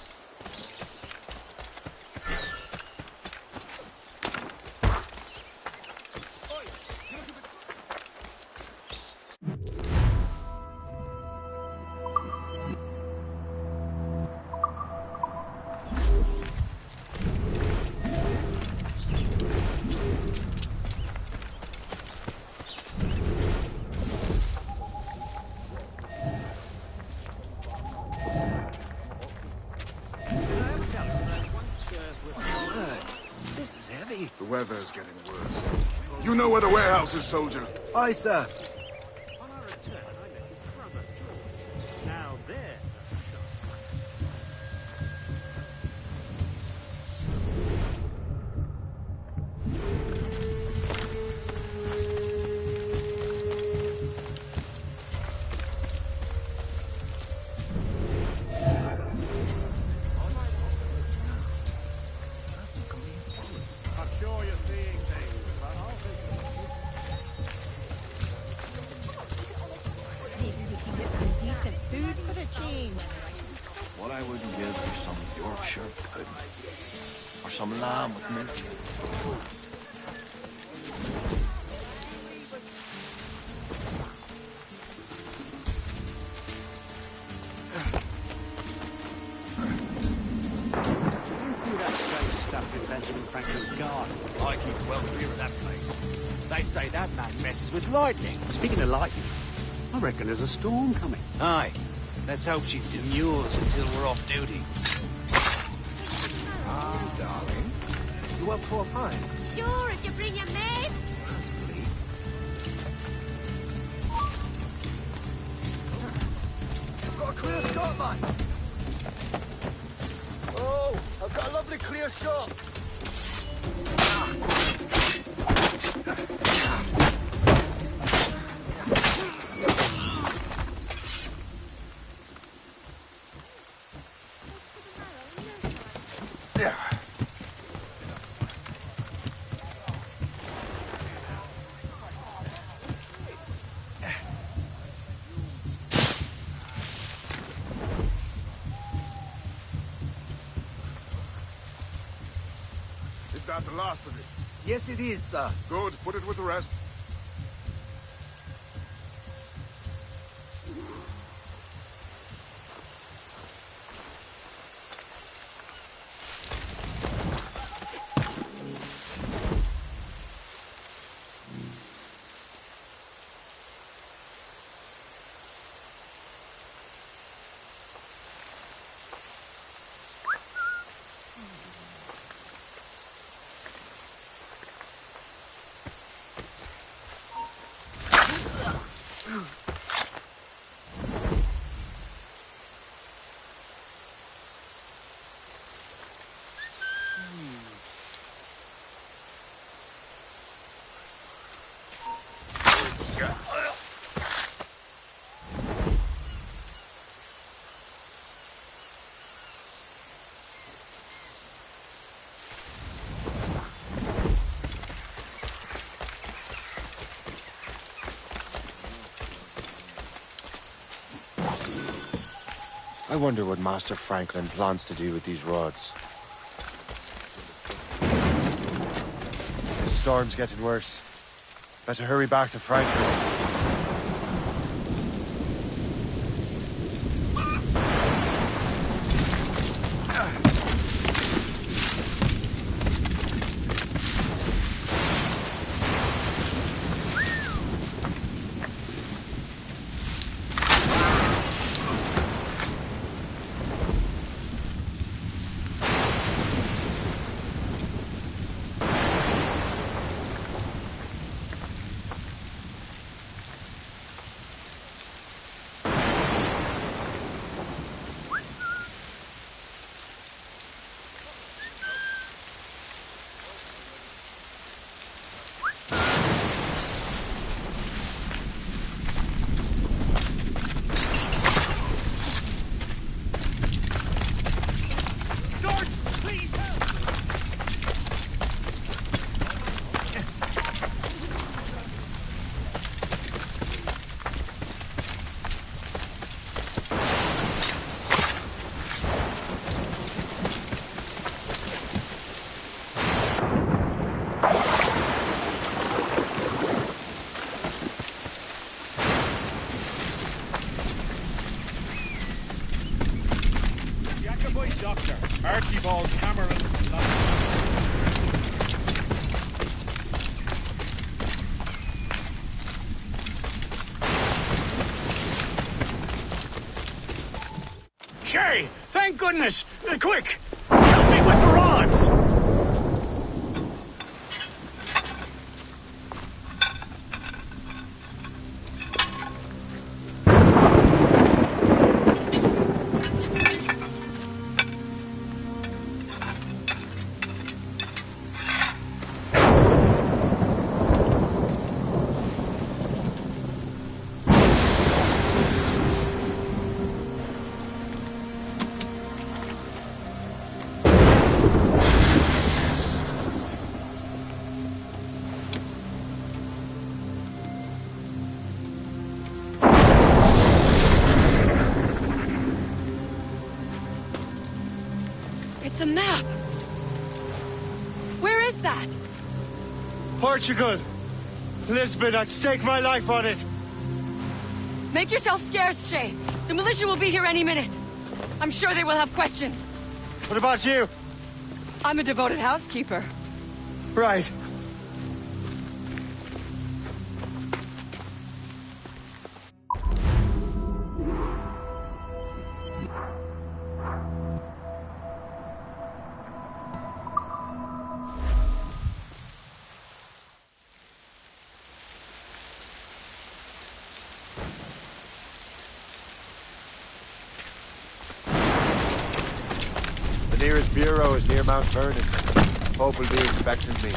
S11: weather's getting worse. You know where the warehouse is, soldier?
S21: Aye, sir.
S10: Now there's a shot. I'm sure you're seeing things, but I'll
S14: Maybe we can get some decent food for a change.
S7: What I wouldn't give for some Yorkshire pudding. Or some lamb with milk. You see that strange stuff in Benjamin Franklin's garden?
S2: I keep well clear of that place. They say that man messes with lightning.
S10: Speaking of lightning, I reckon there's a storm coming.
S2: Aye. Let's hope she demurs until we're off duty.
S21: Ah, darling. You up for a pint?
S9: Sure, if you bring your maid.
S21: I've got a clear shot, man. Oh, I've got a lovely clear shot.
S11: Is that the last of it?
S21: Yes, it is, sir.
S11: Good, put it with the rest.
S8: I wonder what Master Franklin plans to do with these rods. The storm's getting worse. Better hurry back to Franklin.
S6: Archibald Cameron. Shay, thank goodness! Quick! Help me with the rods!
S1: It's a map! Where is that?
S8: Portugal! Lisbon, I'd stake my life on it!
S1: Make yourself scarce, Shay. The militia will be here any minute. I'm sure they will have questions.
S8: What about you?
S1: I'm a devoted housekeeper.
S8: Right. The nearest bureau is near Mount Vernon. Pope will be expecting me.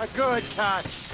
S8: A good catch.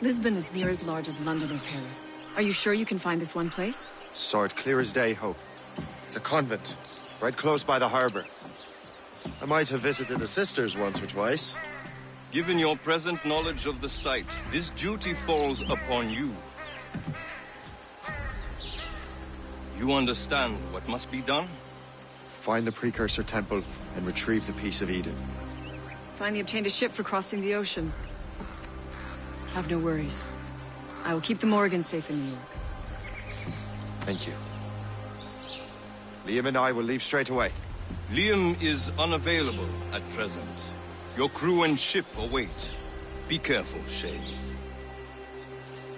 S1: Lisbon is near as large as London or Paris. Are you sure you can find this one place?
S8: Saw it clear as day, Hope. It's a convent, right close by the harbor. I might have visited the sisters once or twice.
S5: Given your present knowledge of the site, this duty falls upon you. You understand what must be done?
S8: Find the precursor temple and retrieve the Piece of Eden.
S1: Finally obtained a ship for crossing the ocean. Have no worries. I will keep the Morrigan safe in New York.
S8: Thank you. Liam and I will leave straight away.
S5: Liam is unavailable at present. Your crew and ship await. Be careful, Shay.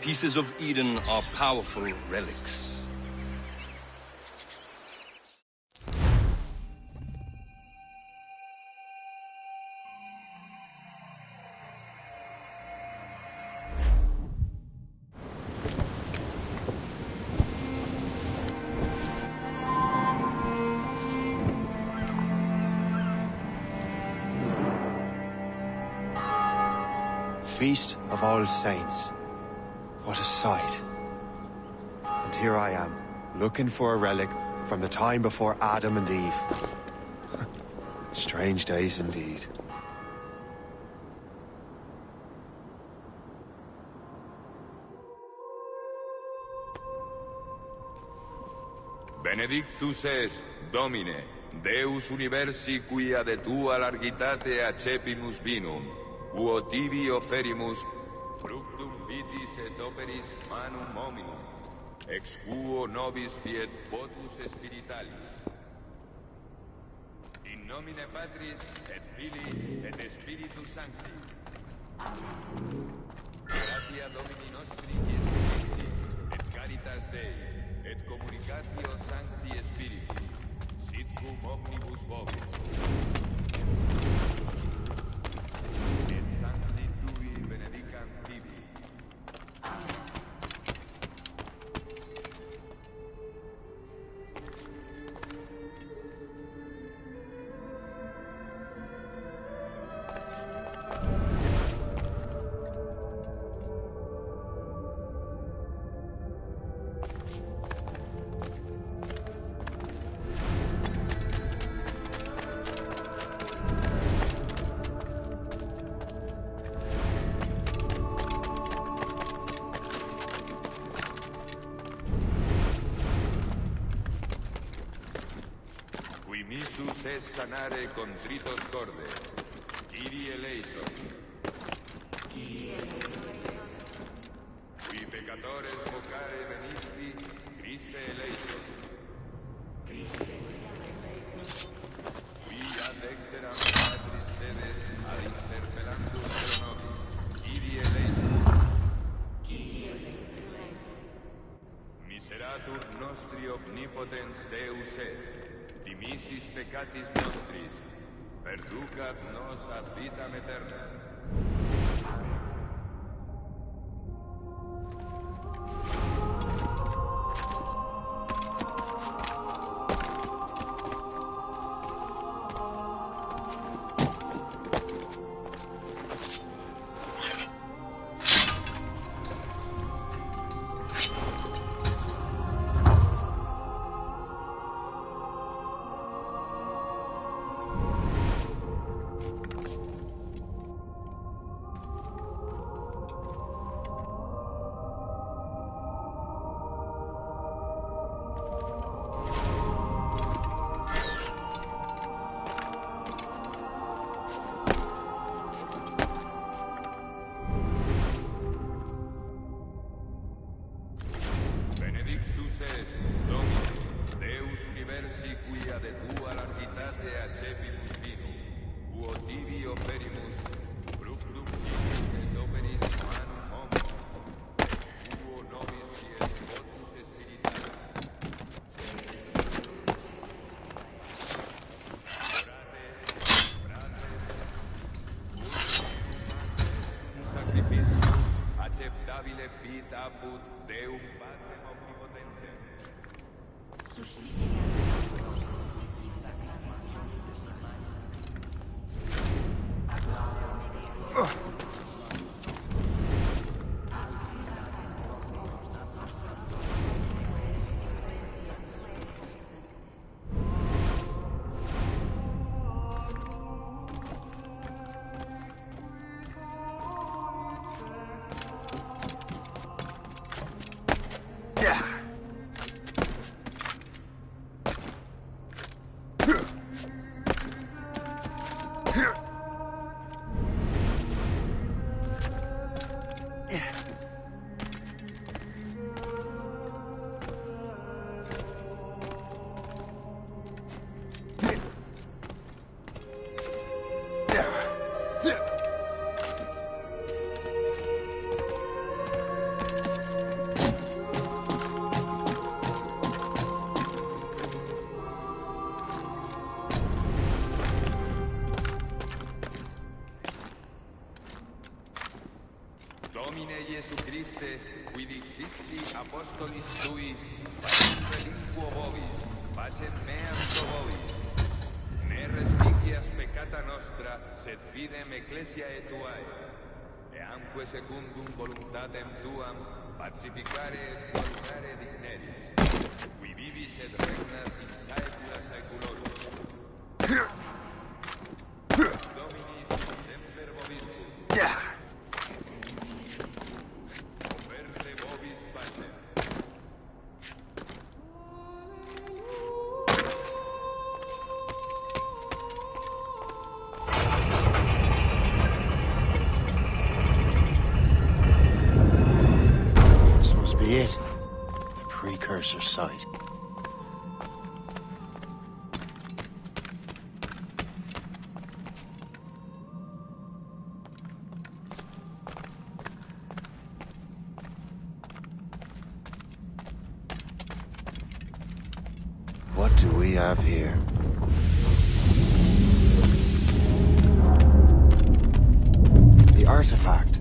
S5: Pieces of Eden are powerful relics.
S8: Feast of All Saints. What a sight. And here I am, looking for a relic from the time before Adam and Eve. Strange days indeed.
S15: Benedictus es, Domine, Deus universi quia de tua largitate accepimus vinum, uo tibi oferimus fructum vitis et operis manum hominum, ex quo nobis fiet votus spiritualis. In nomine Patris et Filii et Spiritus Sancti. Amen. Gratia Domini nostri Iesu Christi, et caritas Dei, et communicatio Sancti Spiritus, sit cum omnibus vobis. Et Sancti Tui benedicant tibi. Amen. Missus es sanare contritos corde. Kyrie eleison. Kyrie eleison. Qui peccatores vocare venisti, Christe eleison. Christe eleison. Qui ad exteram Patris sedes ad interpellandum pro nobis. Kyrie eleison. Kyrie eleison. Miseratur nostri omnipotens Deus et. Dimisis peccatis nostris, perducat nos ad vitam aeterna. Acceptabile fit apud Deum Patrem omnipotente. Domine Iesu Christe, quid existi apostolis tuis, pacem relinquo vobis, pacem meam pro vobis. Ne respicias peccata nostra, sed fidem ecclesiae tuae. Eamque secundum voluntatem tuam, pacificare et guardare digneris, qui vivis et regnas in saecula saeculorum. Dominis semper vobiscum. Verde vobis pacem.
S21: This must be it. The precursor site. What do we have here? The artifact.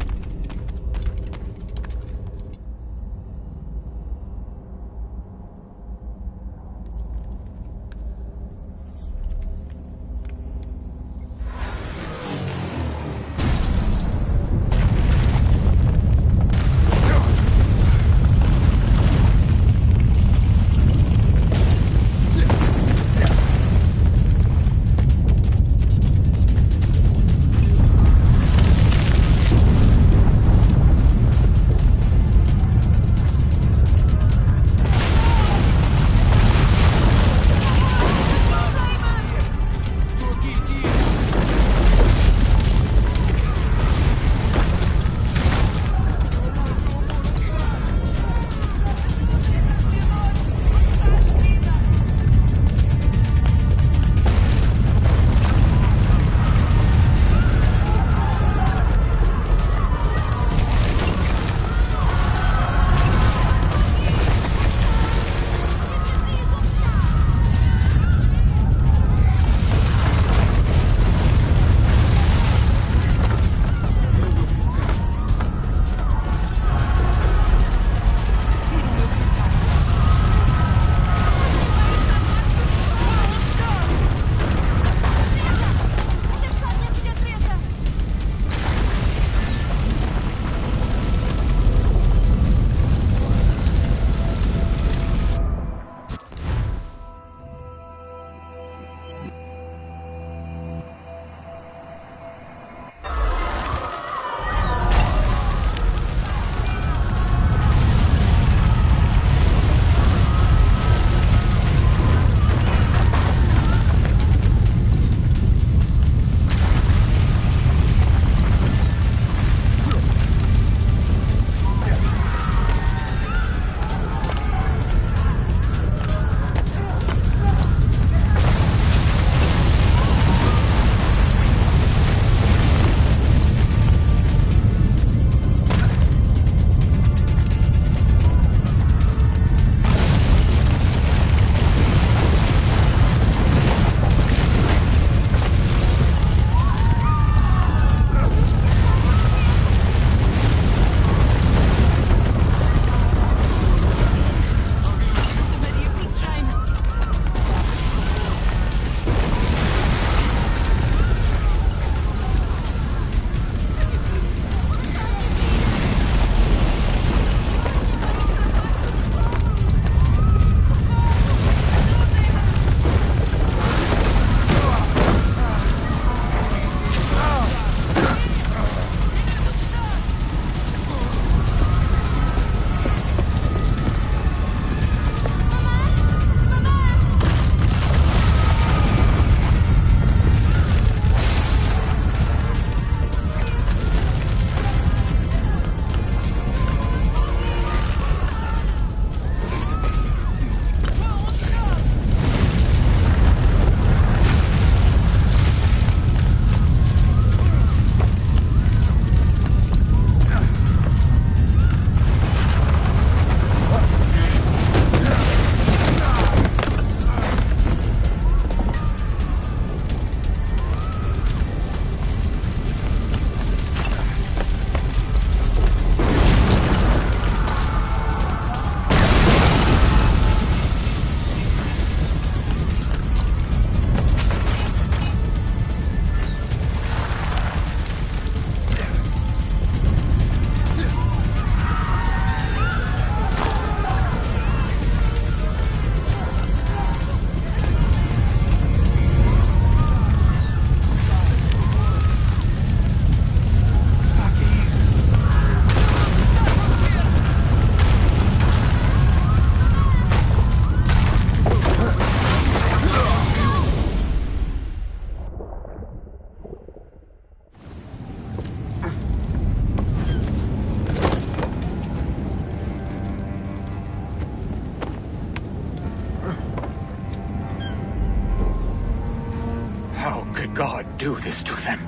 S21: do this to them?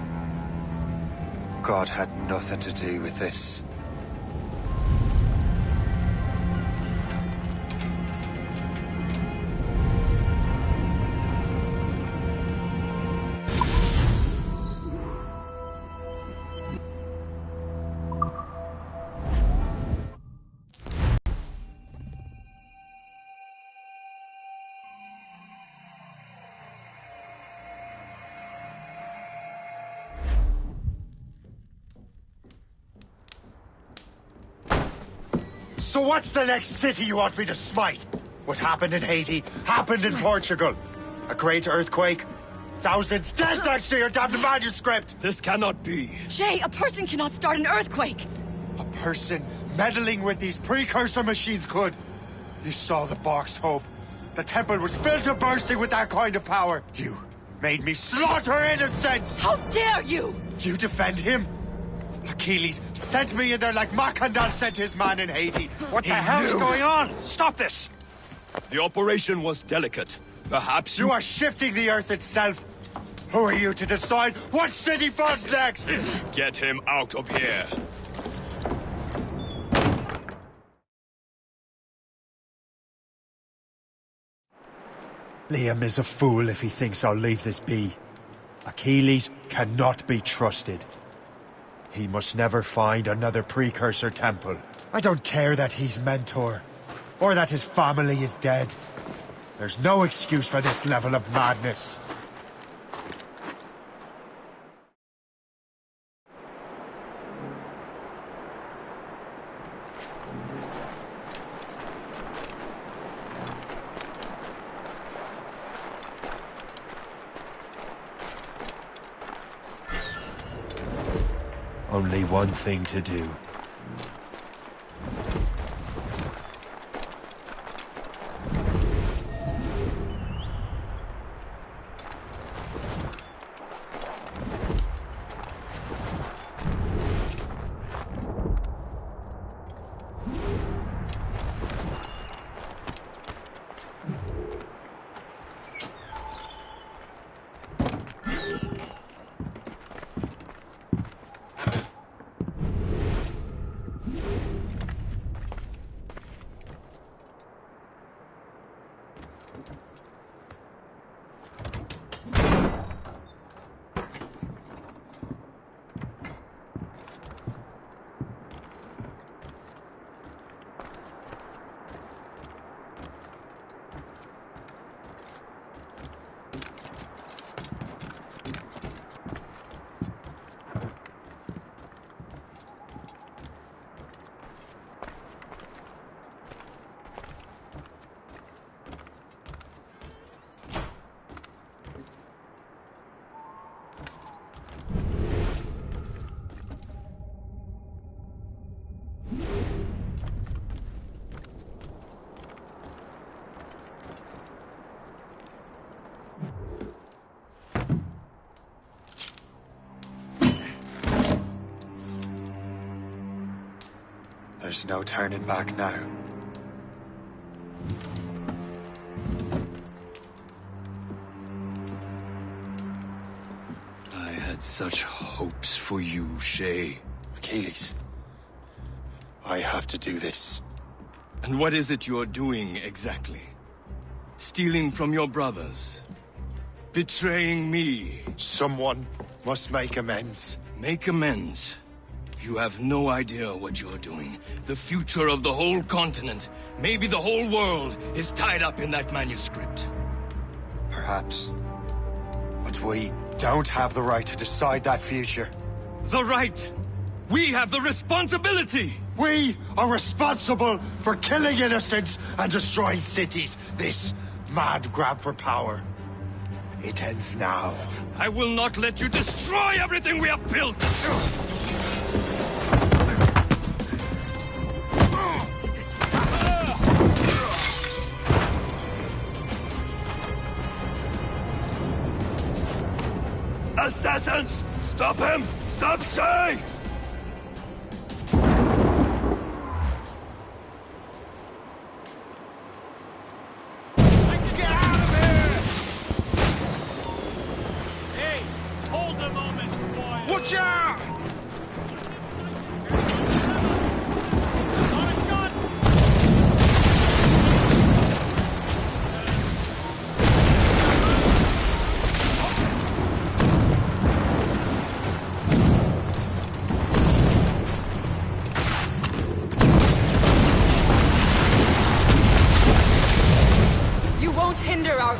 S8: God had nothing to do with this. So what's the next city you want me to smite? What happened in Haiti happened in Portugal. A great earthquake. Thousands dead thanks to your damned manuscript!
S10: This cannot be.
S1: Jay, a person cannot start an earthquake!
S8: A person meddling with these precursor machines could. You saw the box, Hope. The temple was filled to bursting with that kind of power. You made me slaughter innocents!
S1: How dare you!
S8: You defend him? Achilles sent me in there like Macandal sent his man in Haiti.
S10: What the hell's going on? Stop this! The operation was delicate. Perhaps
S8: you are shifting the earth itself. Who are you to decide what city falls next?
S10: Get him out of here.
S8: Liam is a fool if he thinks I'll leave this be. Achilles cannot be trusted. He must never find another precursor temple. I don't care that he's mentor, or that his family is dead. There's no excuse for this level of madness. Only one thing to do. There's no turning back now.
S5: I had such hopes for you, Shay.
S8: Achilles, I have to do this.
S5: And what is it you're doing, exactly? Stealing from your brothers? Betraying me?
S8: Someone must make amends.
S5: Make amends? You have no idea what you're doing. The future of the whole continent, maybe the whole world, is tied up in that manuscript.
S8: Perhaps. But we don't have the right to decide that future.
S5: The right! We have the responsibility!
S8: We are responsible for killing innocents and destroying cities. This mad grab for power. It ends now.
S5: I will not let you destroy everything we have built! Assassins! Stop him! Stop Shay!
S6: Hey, hold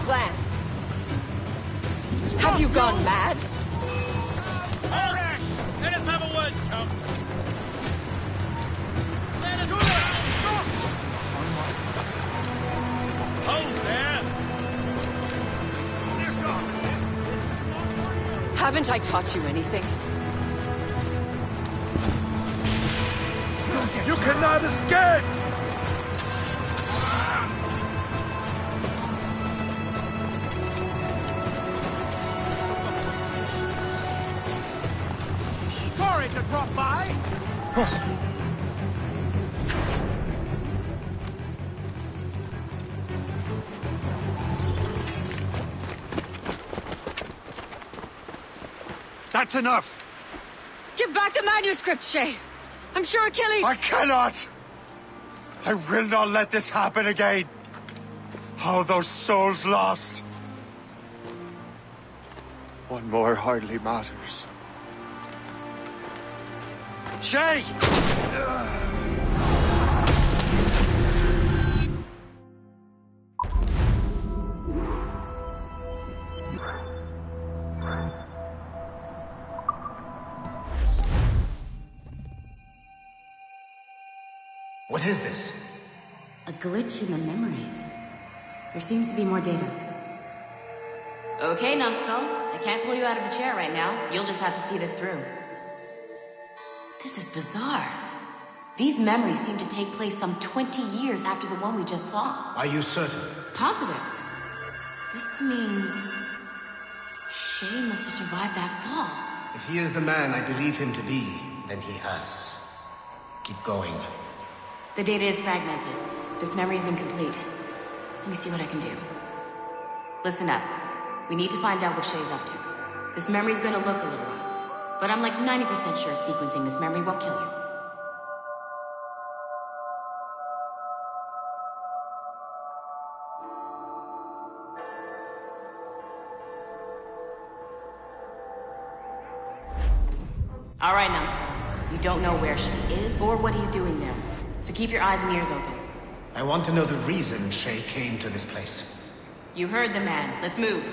S1: plans. Have you gone mad?
S6: Horash! Let us have a word, chum. Let us hold there!
S1: Haven't I taught you anything?
S8: You cannot escape!
S6: Sorry to drop by.
S12: That's enough!
S1: Give back the manuscript, Shay! I'm sure Achilles...
S8: I cannot! I will not let this happen again! Oh, those souls lost! One more hardly matters.
S12: Shay!
S16: What is this?
S22: A glitch in the memories. There seems to be more data. Okay, Numbskull. I can't pull you out of the chair right now. You'll just have to see this through. This is bizarre. These memories seem to take place some 20 years after the one we just saw.
S16: Are you certain?
S22: Positive. This means... Shay must have survived that fall.
S16: If he is the man I believe him to be, then he has. Keep going.
S22: The data is fragmented. This memory is incomplete. Let me see what I can do. Listen up. We need to find out what Shay's up to. This memory's gonna look a little off, but I'm like 90% sure sequencing this memory won't kill you. All right, Numbskull. We don't know where Shay is or what he's doing there, so keep your eyes and ears open.
S16: I want to know the reason Shay came to this place.
S22: You heard the man. Let's move.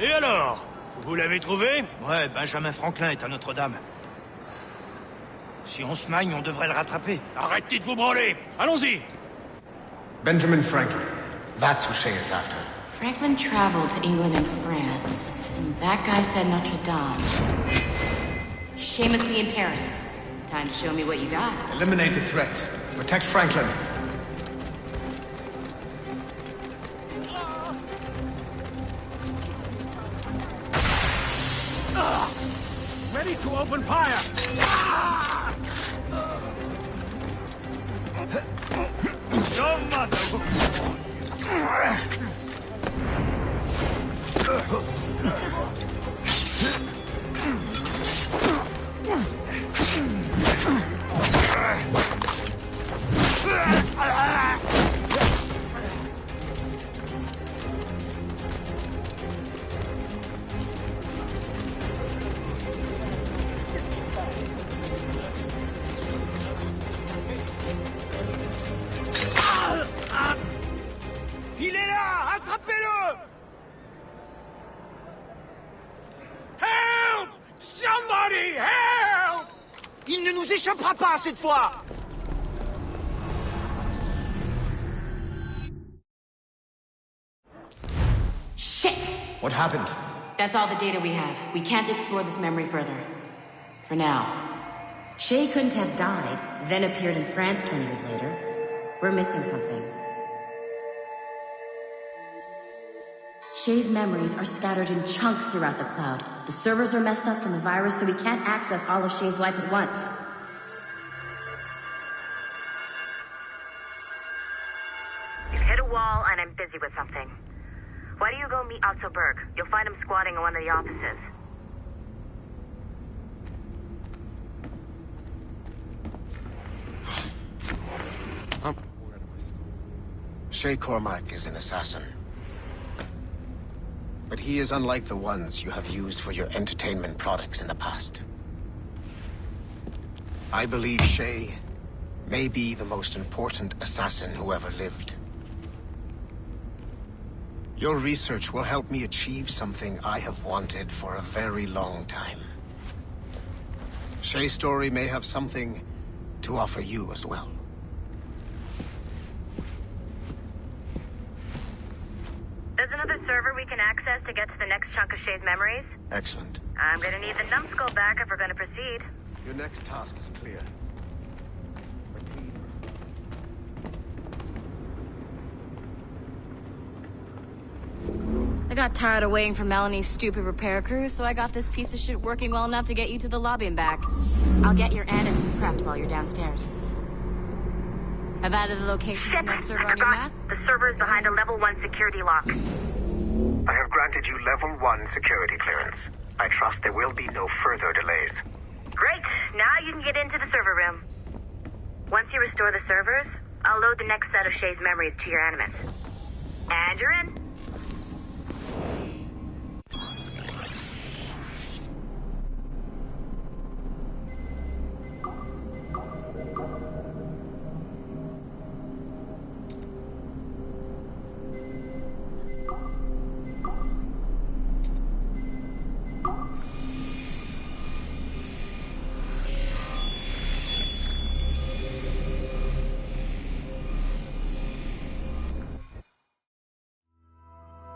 S2: Et alors? Vous l'avez trouvé? Ouais, Benjamin Franklin est à Notre-Dame. Si on se magne, on devrait le rattraper. Arrêtez de vous branler! Allons-y!
S16: Benjamin Franklin. That's who Shay is after.
S22: Franklin traveled to England and France, and that guy said Notre Dame. Shay must be in Paris. Time to show me what you got.
S16: Eliminate the threat. Protect Franklin.
S6: Ready to open fire!
S2: Your mother!
S6: Il est là! Attrapez-le! Help! Somebody help! Il ne nous échappera pas cette fois!
S22: Shit!
S16: What happened?
S22: That's all the data we have. We can't explore this memory further. For now. Shay couldn't have died, then appeared in France 20 years later. We're missing something. Shay's memories are scattered in chunks throughout the cloud. The servers are messed up from the virus, so we can't access all of Shay's life at once.
S17: You've hit a wall, and I'm busy with something. Why don't you go meet Otto Berg? You'll find him squatting in one of the offices.
S16: Shay Cormac is an assassin. But he is unlike the ones you have used for your entertainment products in the past. I believe Shay may be the most important assassin who ever lived. Your research will help me achieve something I have wanted for a very long time. Shay's story may have something to offer you as well.
S17: There's another server we can access to get to the next chunk of Shay's memories.
S16: Excellent.
S17: I'm gonna need the numbskull back if we're gonna proceed.
S16: Your next task is clear.
S22: I got tired of waiting for Melanie's stupid repair crew, so I got this piece of shit working well enough to get you to the lobby and back. I'll get your animus prepped while you're downstairs. I've added the location of the next server on your map.
S17: The server is behind a level 1 security lock.
S19: I have granted you level 1 security clearance. I trust there will be no further delays.
S17: Great! Now you can get into the server room. Once you restore the servers, I'll load the next set of Shay's memories to your animus. And you're in.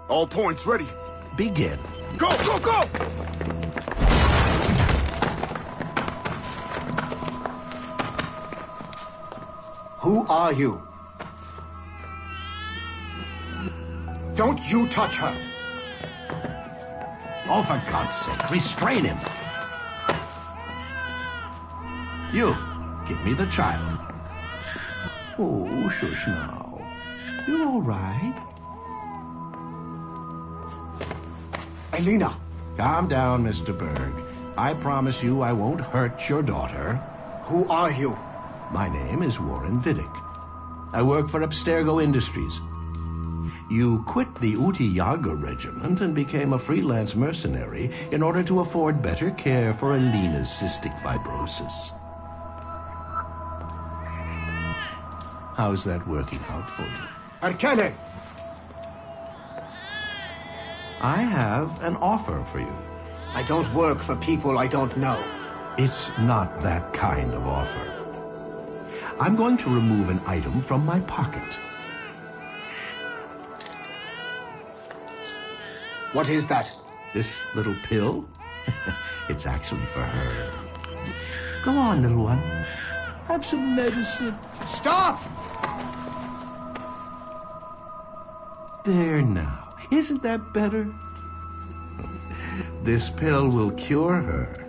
S11: All points ready.
S23: Begin.
S11: Go, go, go!
S19: Who are you? Don't you touch her!
S23: Oh, for God's sake, restrain him. You, give me the child. Oh, shush now. You're all right.
S19: Elena!
S23: Calm down, Mr. Berg. I promise you I won't hurt your daughter.
S19: Who are you?
S23: My name is Warren Vidic. I work for Abstergo Industries. You quit the Uti Yaga regiment and became a freelance mercenary in order to afford better care for Alina's cystic fibrosis. How's that working out for you?
S19: Arkele!
S23: I have an offer for you.
S19: I don't work for people I don't know.
S23: It's not that kind of offer. I'm going to remove an item from my pocket.
S19: What is that?
S23: This little pill? It's actually for her. Go on, little one. Have some medicine.
S19: Stop!
S23: There now. Isn't that better? This pill will cure her.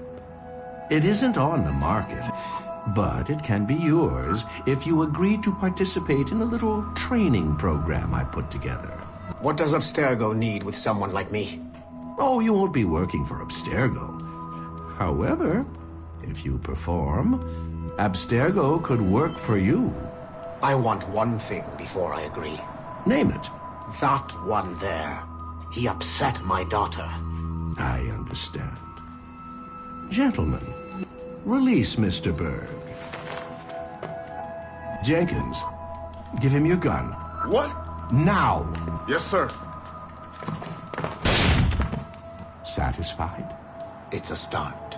S23: It isn't on the market, but it can be yours if you agree to participate in a little training program I put together.
S19: What does Abstergo need with someone like me?
S23: Oh, you won't be working for Abstergo. However, if you perform, Abstergo could work for you.
S19: I want one thing before I agree.
S23: Name it.
S19: That one there. He upset my daughter.
S23: I understand. Gentlemen, release Mr. Berg. Jenkins, give him your gun.
S11: What?
S23: Now!
S11: Yes, sir.
S23: Satisfied?
S19: It's a start.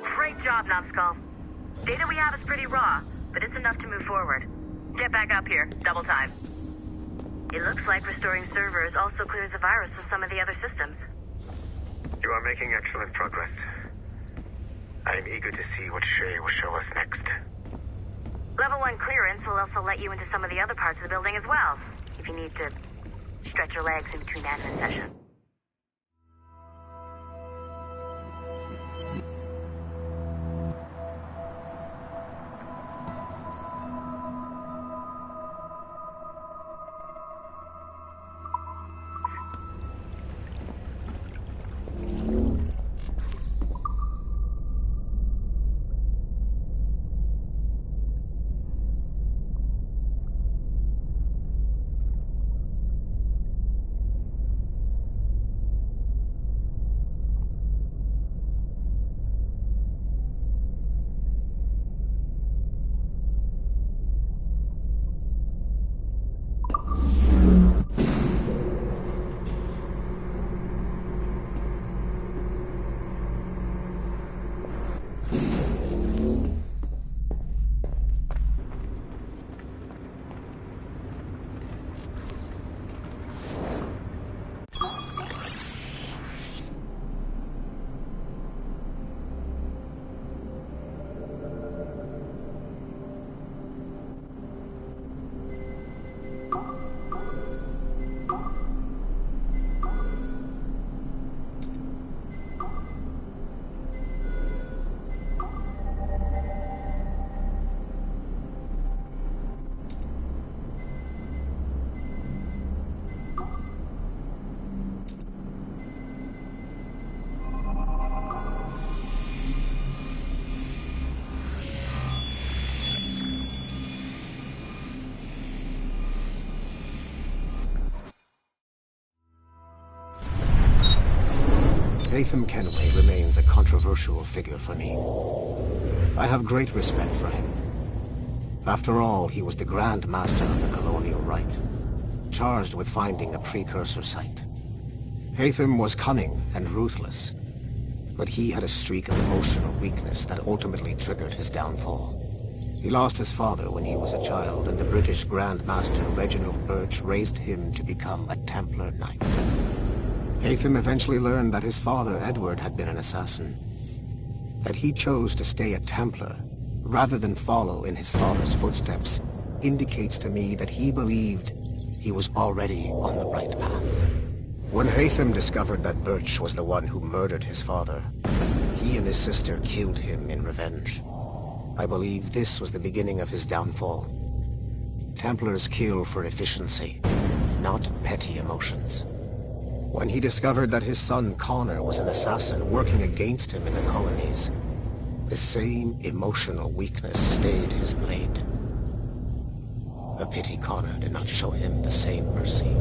S17: Great job, Numbskull. Data we have is pretty raw, but it's enough to move forward. Get back up here. Double time. It looks like restoring servers also clears the virus from some of the other systems.
S19: You are making excellent progress. I am eager to see what Shay will show us next.
S17: Level 1 clearance will also let you into some of the other parts of the building as well, if you need to stretch your legs in between anime sessions.
S16: Latham Kenway remains a controversial figure for me. I have great respect for him. After all, he was the Grand Master of the Colonial Rite, charged with finding a precursor site. Latham was cunning and ruthless, but he had a streak of emotional weakness that ultimately triggered his downfall. He lost his father when he was a child, and the British Grand Master Reginald Birch raised him to become a Templar Knight. Latham eventually learned that his father, Edward, had been an assassin. That he chose to stay a Templar, rather than follow in his father's footsteps, indicates to me that he believed he was already on the right path. When Latham discovered that Birch was the one who murdered his father, he and his sister killed him in revenge. I believe this was the beginning of his downfall. Templars kill for efficiency, not petty emotions. When he discovered that his son Connor was an assassin working against him in the colonies, the same emotional weakness stayed his blade. A pity Connor did not show him the same mercy.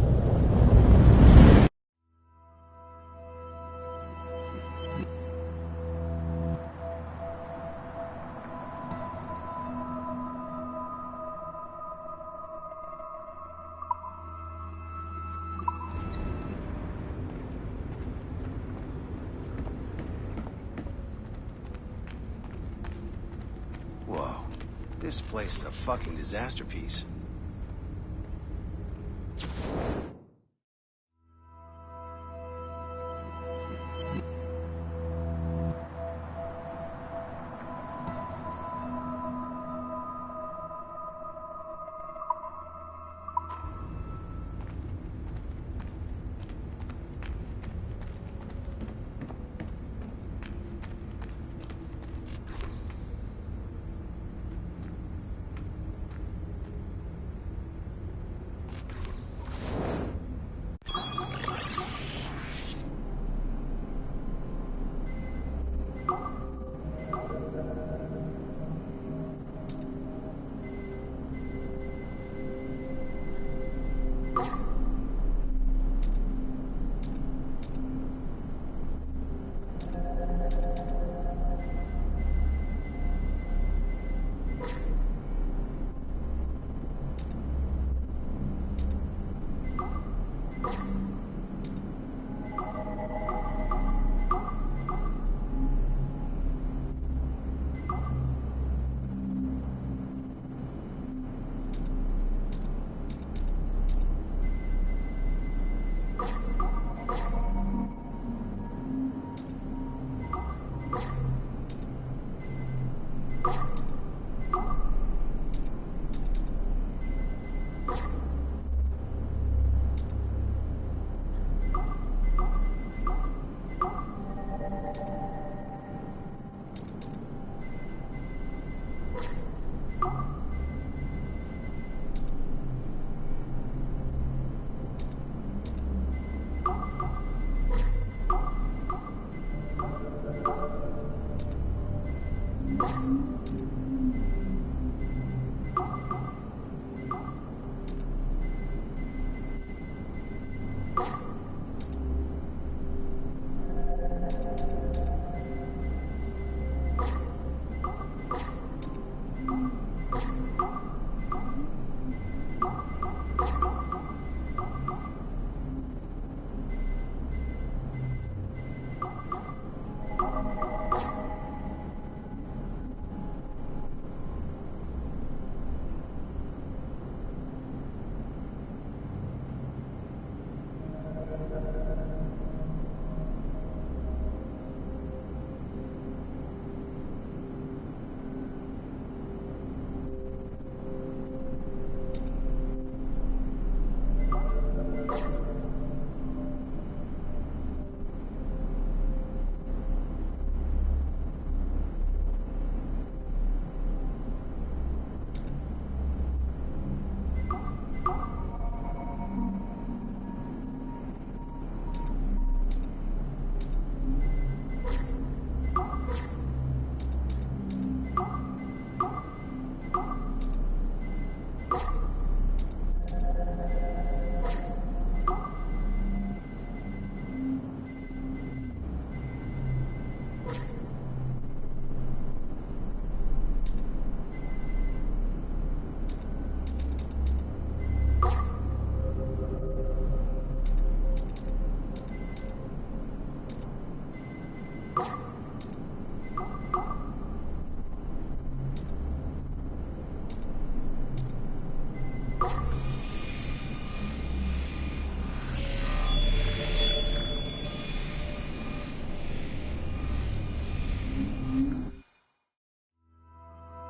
S3: Whoa. This place is a fucking disaster piece.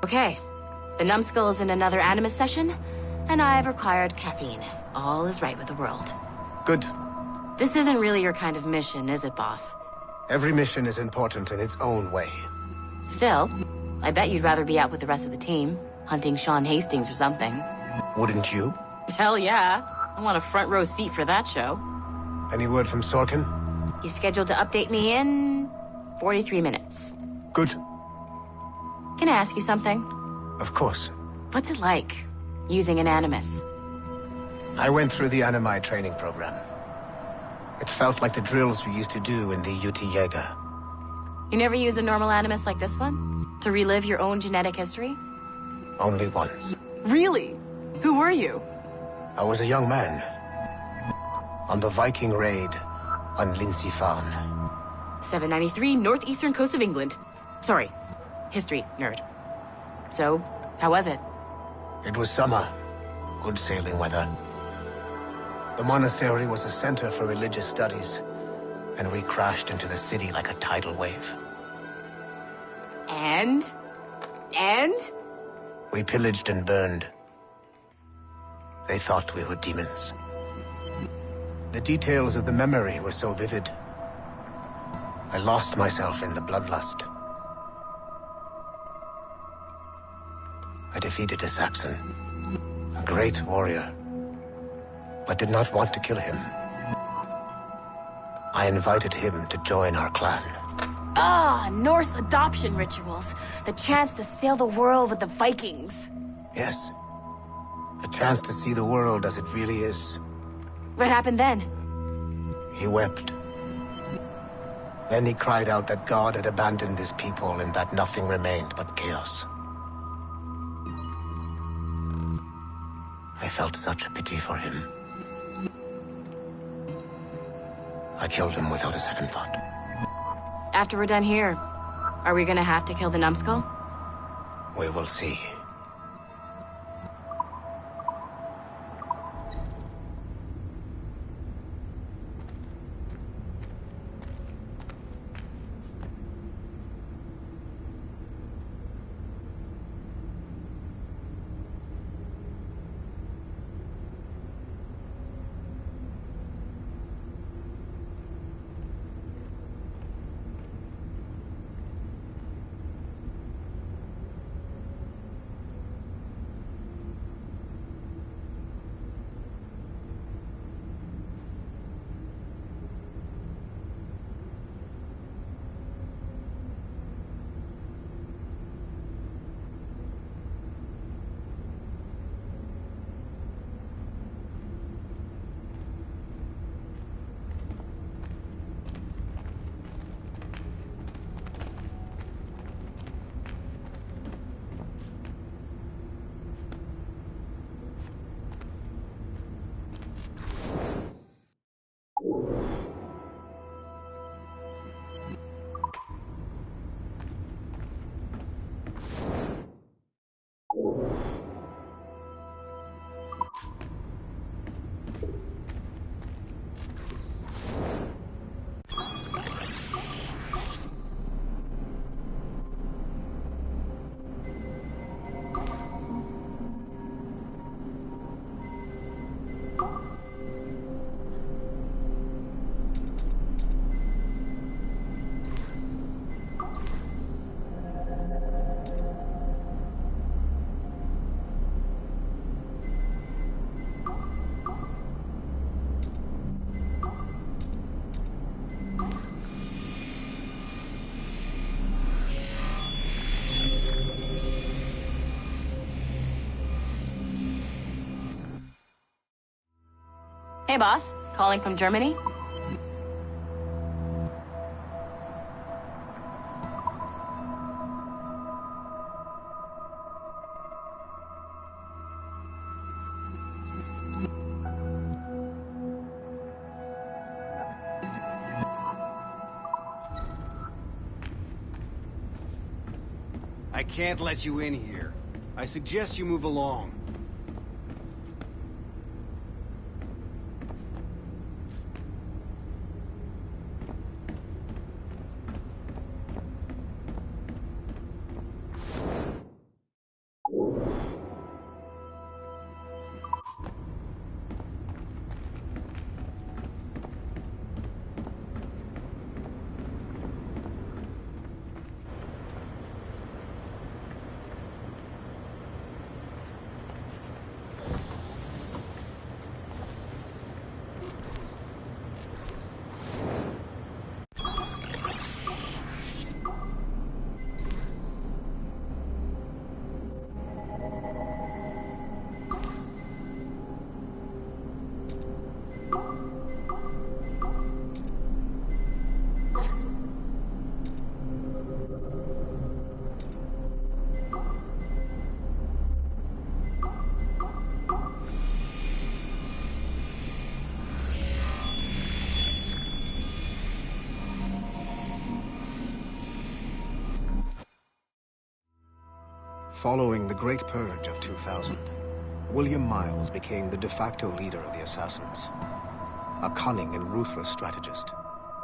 S22: Okay. The numbskull is in another Animus session, and I've required caffeine. All is right with the world.
S16: Good.
S22: This isn't really your kind of mission, is it, boss?
S16: Every mission is important in its own way.
S22: Still, I bet you'd rather be out with the rest of the team, hunting Sean Hastings or something.
S16: Wouldn't you?
S22: Hell yeah. I want a front row seat for that show.
S16: Any word from Sorkin?
S22: He's scheduled to update me in 43 minutes.
S16: Good.
S22: Can I ask you something?
S16: Of course.
S22: What's it like, using an Animus?
S16: I went through the Animi training program. It felt like the drills we used to do in the UT Jaeger.
S22: You never use a normal Animus like this one? To relive your own genetic history?
S16: Only once.
S22: Really? Who were you?
S16: I was a young man. On the Viking raid on Lindsey Farm.
S22: 793, northeastern coast of England. Sorry, history nerd. So, how was it?
S16: It was summer. Good sailing weather. The monastery was a center for religious studies, and we crashed into the city like a tidal wave.
S22: And?
S16: We pillaged and burned. They thought we were demons. The details of the memory were so vivid. I lost myself in the bloodlust. I defeated a Saxon, a great warrior, but did not want to kill him. I invited him to join our clan.
S22: Ah, Norse adoption rituals. The chance to sail the world with the Vikings.
S16: Yes. A chance to see the world as it really is.
S22: What happened then?
S16: He wept. Then he cried out that God had abandoned his people and that nothing remained but chaos. I felt such pity for him. I killed him without a second thought.
S22: After we're done here, are we gonna have to kill the numbskull?
S16: We will see.
S22: Hey, boss. Calling from Germany?
S4: I can't let you in here. I suggest you move along.
S16: Following the Great Purge of 2000, William Miles became the de facto leader of the Assassins. A cunning and ruthless strategist,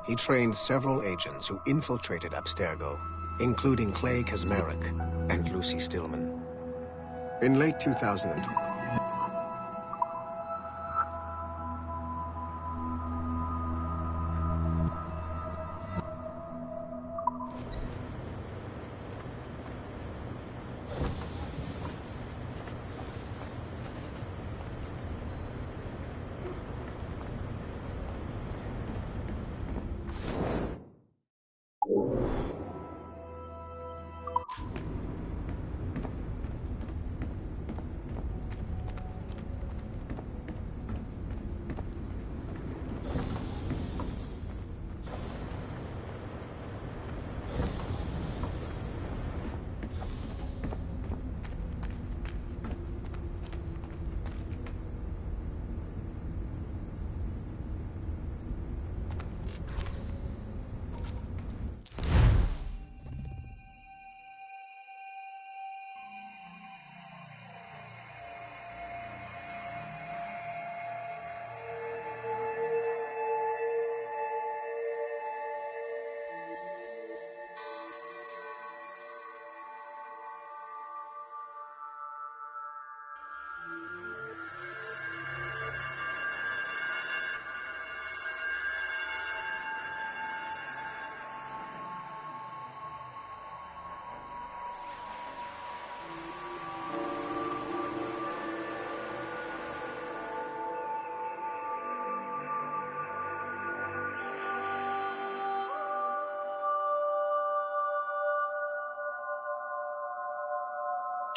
S16: he trained several agents who infiltrated Abstergo, including Clay Kazmarek and Lucy Stillman. In late 2002,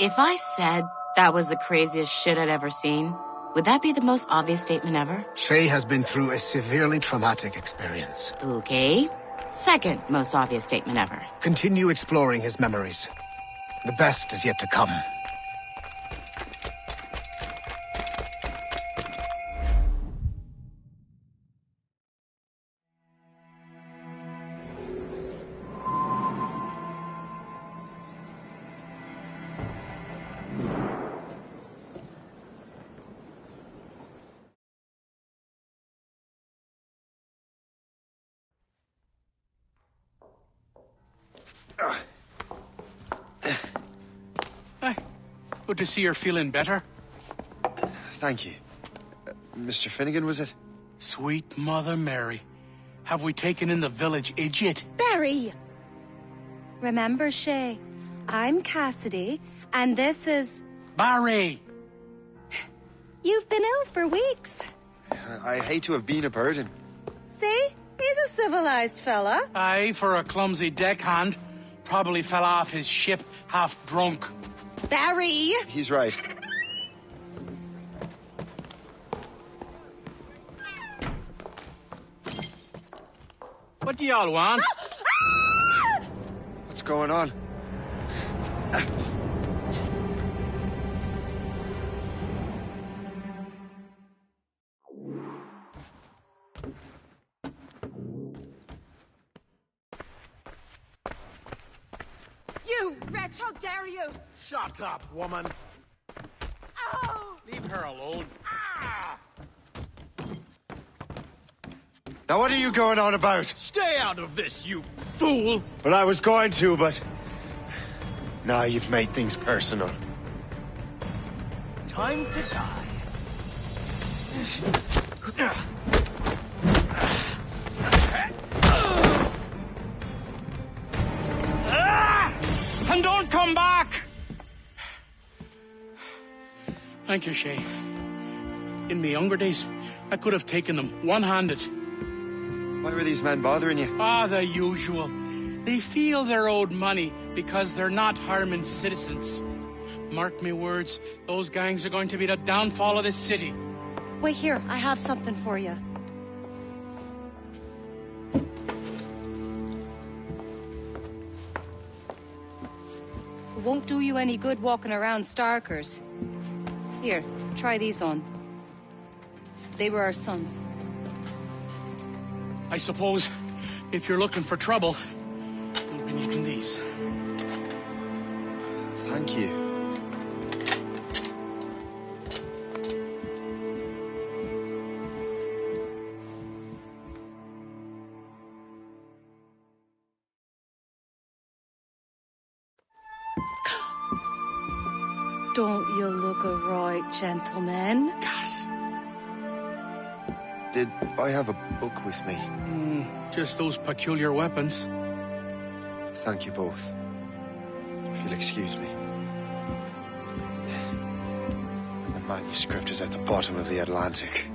S22: If I said that was the craziest shit I'd ever seen, would that be the most obvious statement ever?
S16: Shay has been through a severely traumatic experience.
S22: Okay. Second most obvious statement ever.
S16: Continue exploring his memories. The best is yet to come.
S11: Good to see you're feeling better.
S8: Thank you. Mr. Finnegan, was it?
S11: Sweet Mother Mary. Have we taken in the village idiot?
S13: Barry! Remember, Shay, I'm Cassidy, and this is...
S11: Barry!
S13: You've been ill for weeks.
S8: I hate to have been a burden.
S13: See? He's a civilized fella.
S11: Aye, for a clumsy deckhand. Probably fell off his ship half drunk.
S13: Barry!
S8: He's right.
S11: What do y'all want?
S8: What's going on?
S13: You wretch, how dare you!
S11: Shut up, woman.
S13: Oh!
S11: Leave her alone.
S8: Now what are you going on about?
S11: Stay out of this, you fool!
S8: Well, I was going to, but... Now you've made things personal.
S2: Time to die.
S11: And don't come back! Thank you, Shay. In my younger days, I could have taken them one-handed.
S8: Why were these men bothering you?
S11: Ah, the usual. They feel they're owed money because they're not harming citizens. Mark me words, those gangs are going to be the downfall of this city.
S13: Wait here, I have something for you. It won't do you any good walking around Starkers. Here, try these on. They were our sons.
S11: I suppose, if you're looking for trouble, you'll be needing these.
S3: Thank you.
S13: Don't you look a right gentleman?
S12: Gas.
S3: Did I have a book with me?
S12: Just those peculiar weapons.
S3: Thank you both. If you'll excuse me. The manuscript is at the bottom of the Atlantic.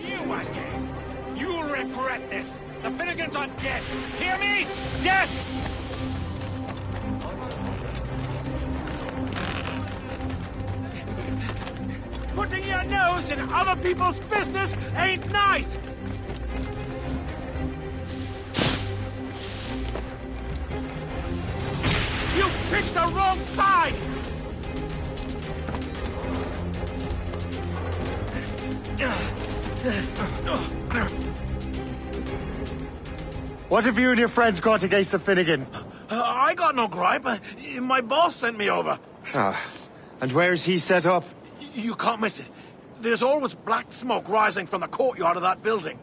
S6: You again! You'll regret this! The Finnegans are dead! Hear me? Dead! Putting your nose in other people's business ain't nice! You picked the wrong side!
S8: What have you and your friends got against the Finnegans?
S12: I got no gripe. My boss sent me over.
S8: And where's he set up?
S12: You can't miss it. There's always black smoke rising from the courtyard of that building.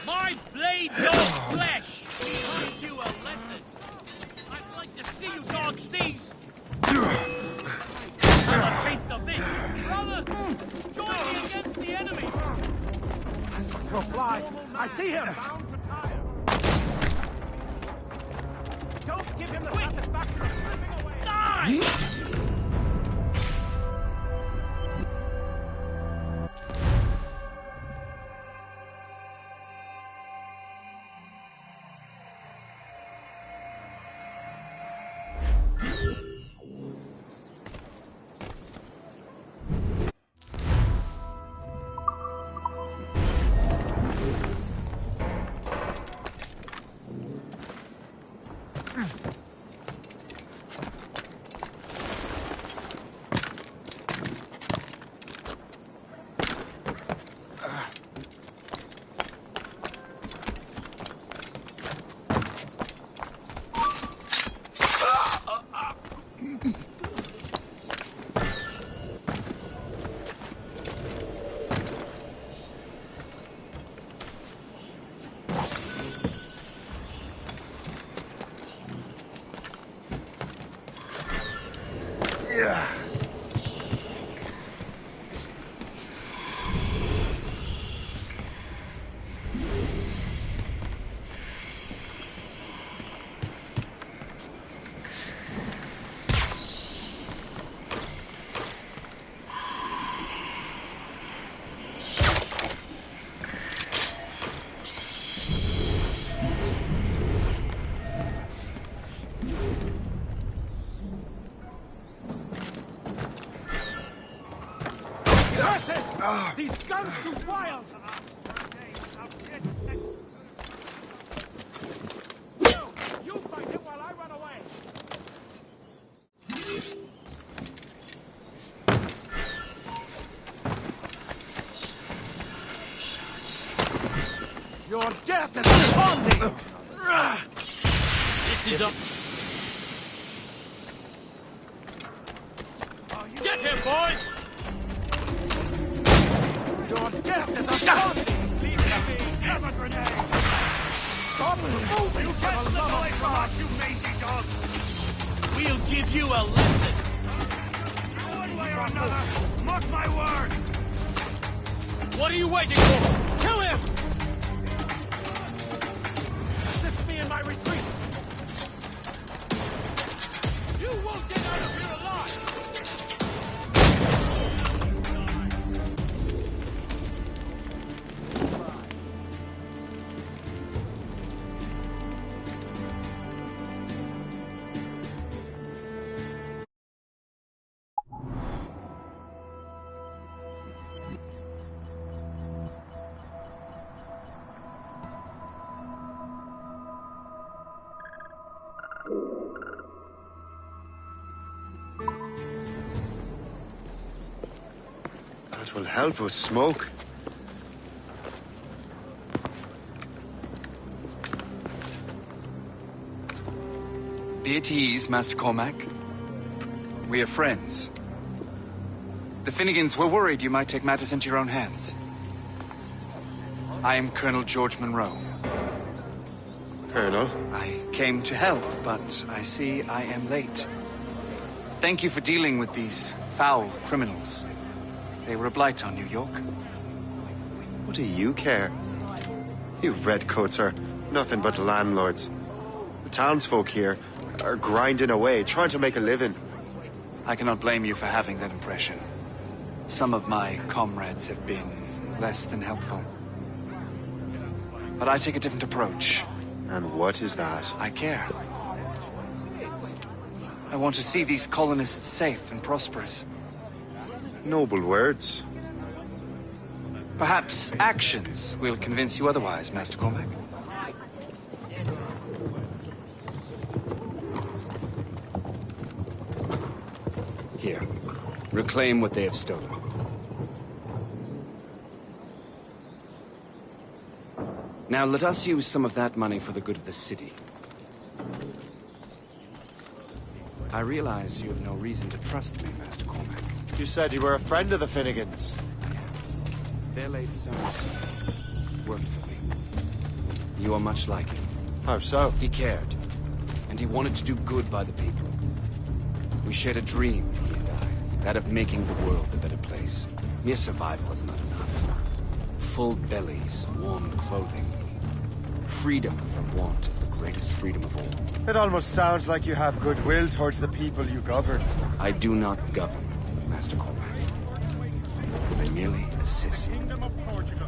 S6: My blade knows flesh! Teach you a lesson! I'd like to see you dodge these! Have a taste of this! Brothers! Join me against the enemy!
S12: As the crow flies, I see him!
S6: Don't give him the satisfaction of slipping away! Die! These guns shoot wild! You fight it while I run away! Your death is upon me!
S2: This is up. Get him, boys!
S6: Your death is upon me! Leave me! Have a grenade! Stop moving! You can't slip away from us, you mangy dog!
S2: We'll give you a lesson!
S6: One way or another, mark my word!
S2: What are you waiting for? Kill him!
S6: Assist me in my retreat! You won't get out of here alive!
S3: That will help us smoke.
S14: Be at ease, Master Cormac. We are friends. The Finnegans were worried you might take matters into your own hands. I am Colonel George Monroe.
S3: Colonel?
S14: I came to help, but I see I am late. Thank you for dealing with these foul criminals. They were a blight on New York.
S3: What do you care? You redcoats are nothing but landlords. The townsfolk here are grinding away, trying to make a living.
S14: I cannot blame you for having that impression. Some of my comrades have been less than helpful. But I take a different approach.
S3: And what is that?
S14: I care. I want to see these colonists safe and prosperous.
S3: Noble words.
S14: Perhaps actions will convince you otherwise, Master Cormac.
S18: Here. Reclaim what they have stolen. Now let us use some of that money for the good of the city. I realize you have no reason to trust me, Master Cormac.
S8: You said you were a friend of the Finnegans.
S18: Their late son worked for me. You are much like him.
S8: How so?
S18: He cared, and he wanted to do good by the people. We shared a dream, he and I, that of making the world a better place. Mere survival is not enough. Full bellies, warm clothing. Freedom from want is the greatest freedom of all.
S8: It almost sounds like you have goodwill towards the people you govern.
S18: I do not govern, Master Cormac. I merely assist.
S6: Kingdom of Portugal.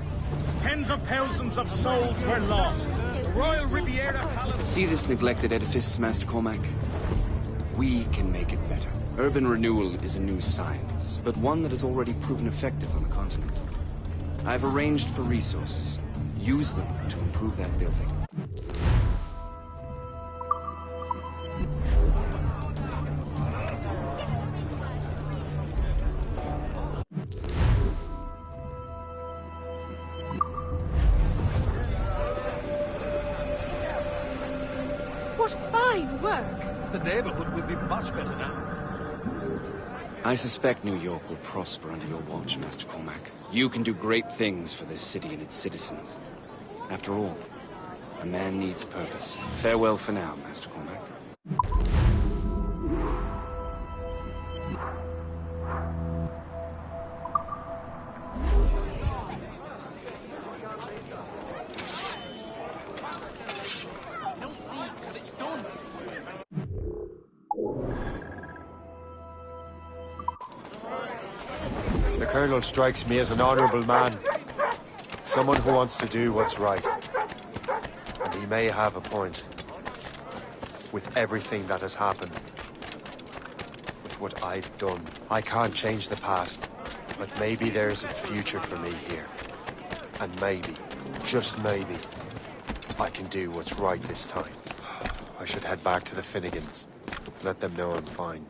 S6: Tens of thousands of souls were lost. The Royal Riviera Palace...
S18: See this neglected edifice, Master Cormac? We can make it better. Urban renewal is a new science, but one that has already proven effective on the continent. I've arranged for resources. Use them to improve that building.
S1: What fine work!
S10: The neighborhood will be much better now.
S18: I suspect New York will prosper under your watch, Master Cormac. You can do great things for this city and its citizens. After all, a man needs purpose. Farewell for now, Master Cormac.
S8: Colonel strikes me as an honorable man. Someone who wants to do what's right. And he may have a point. With everything that has happened. With what I've done. I can't change the past. But maybe there's a future for me here. And maybe, just maybe, I can do what's right this time. I should head back to the Finnegans. Let them know I'm fine.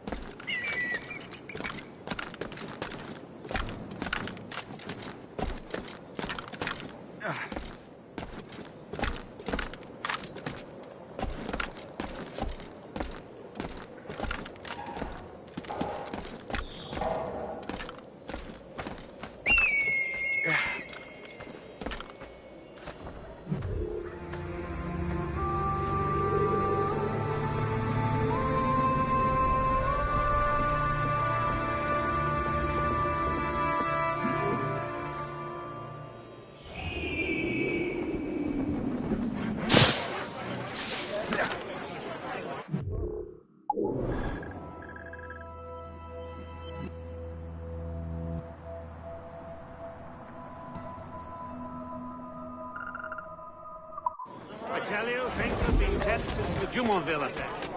S6: I tell you, things have been tense since the Jumonville attack.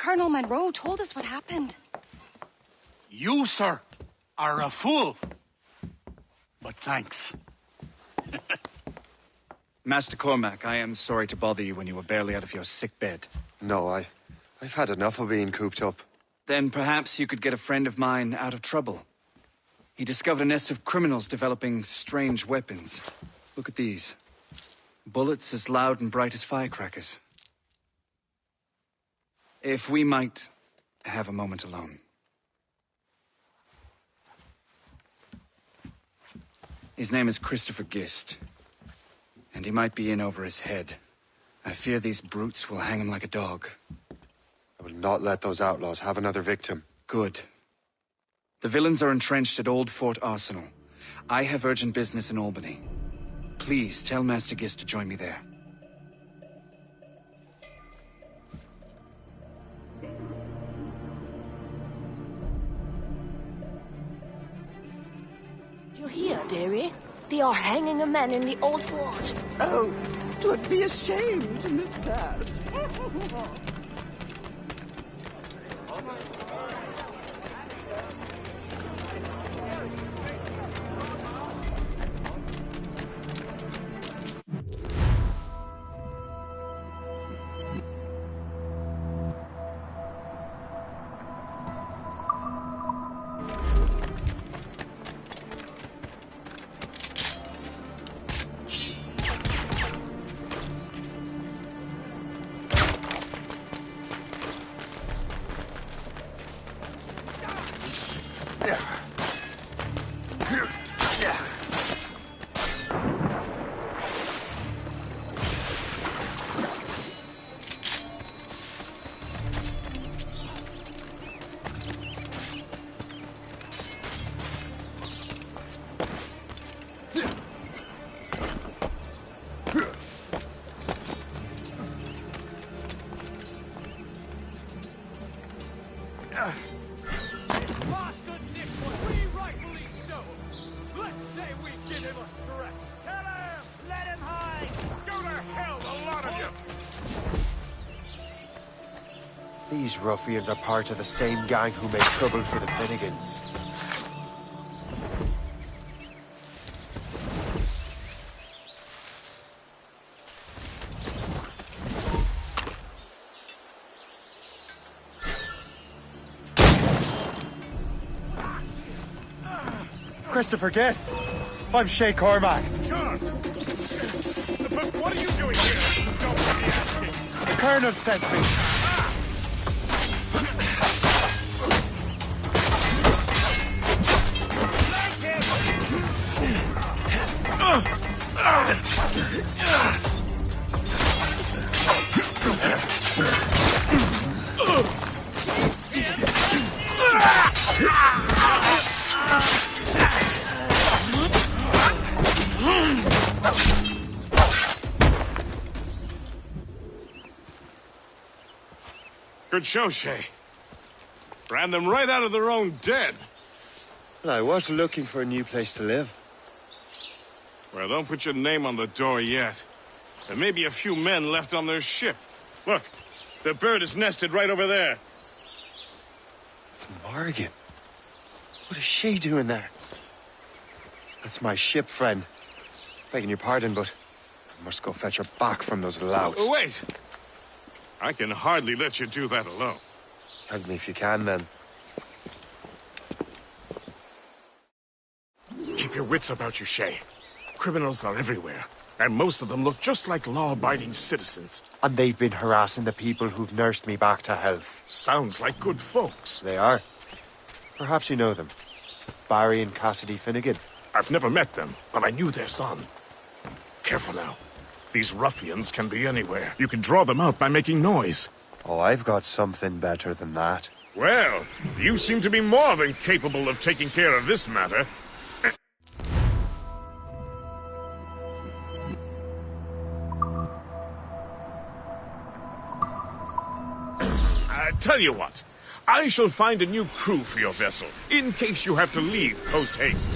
S13: Colonel Monroe told us what happened.
S11: You, sir, are a fool. But thanks.
S14: Master Cormac, I am sorry to bother you when you were barely out of your sick bed.
S3: No, I've had enough of being cooped up.
S14: Then perhaps you could get a friend of mine out of trouble. He discovered a nest of criminals developing strange weapons. Look at these. Bullets as loud and bright as firecrackers. If we might have a moment alone. His name is Christopher Gist. And he might be in over his head. I fear these brutes will hang him like a dog.
S3: I will not let those outlaws have another victim.
S14: Good. The villains are entrenched at Old Fort Arsenal. I have urgent business in Albany. Please tell Master Gist to join me there.
S7: Do you hear, dearie? They are hanging a man in the old fort. Oh, 'twould be a shame to miss that.
S3: These ruffians are part of the same gang who made trouble for the Finnegans.
S8: Christopher Guest. I'm Shay Cormac.
S6: John! But what are you doing here? Don't let me asking.
S8: The Colonel sent me.
S6: Good show, Shay. Ran them right out of their own den.
S3: Well, I was looking for a new place to live.
S6: Well, don't put your name on the door yet. There may be a few men left on their ship. Look, the bird is nested right over there.
S3: The Morgan. What is she doing there? That's my ship, friend. Begging your pardon, but I must go fetch her back from those louts.
S6: Oh, wait! I can hardly let you do that alone.
S3: Help me if you can, then.
S6: Keep your wits about you, Shay. Criminals are everywhere, and most of them look just like law-abiding citizens.
S3: And they've been harassing the people who've nursed me back to health.
S6: Sounds like good folks.
S3: They are. Perhaps you know them. Barry and Cassidy Finnegan.
S6: I've never met them, but I knew their son. Careful now. These ruffians can be anywhere. You can draw them out by making noise.
S3: Oh, I've got something better than that.
S6: Well, you seem to be more than capable of taking care of this matter. Tell you what, I shall find a new crew for your vessel, in case you have to leave post-haste.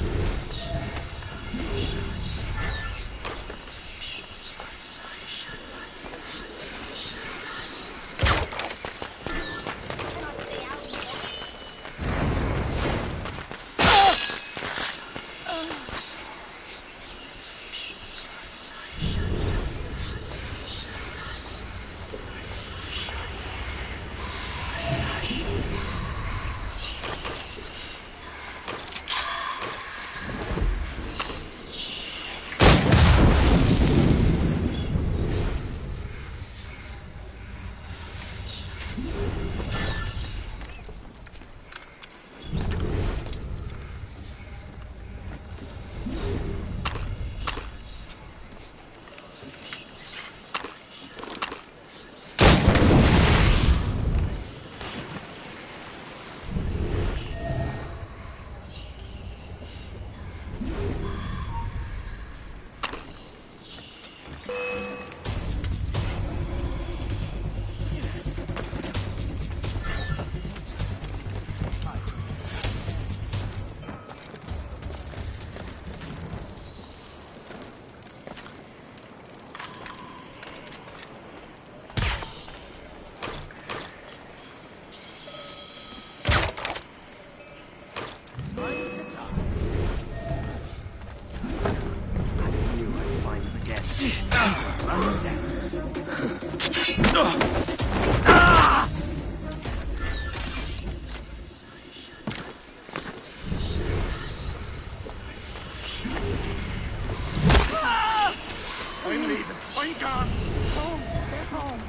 S6: I'm leaving. I'm gone. Home. Get home.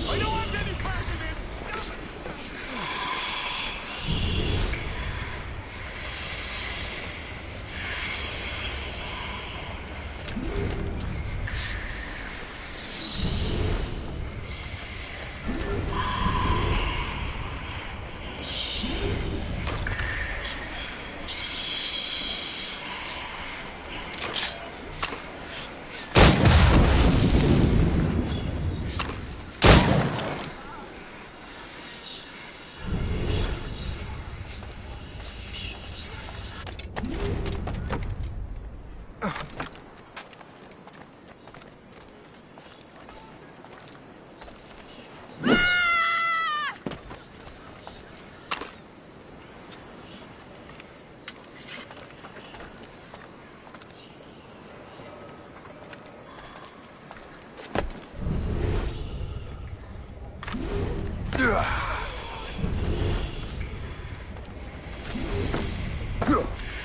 S6: I don't want any part of this. Stop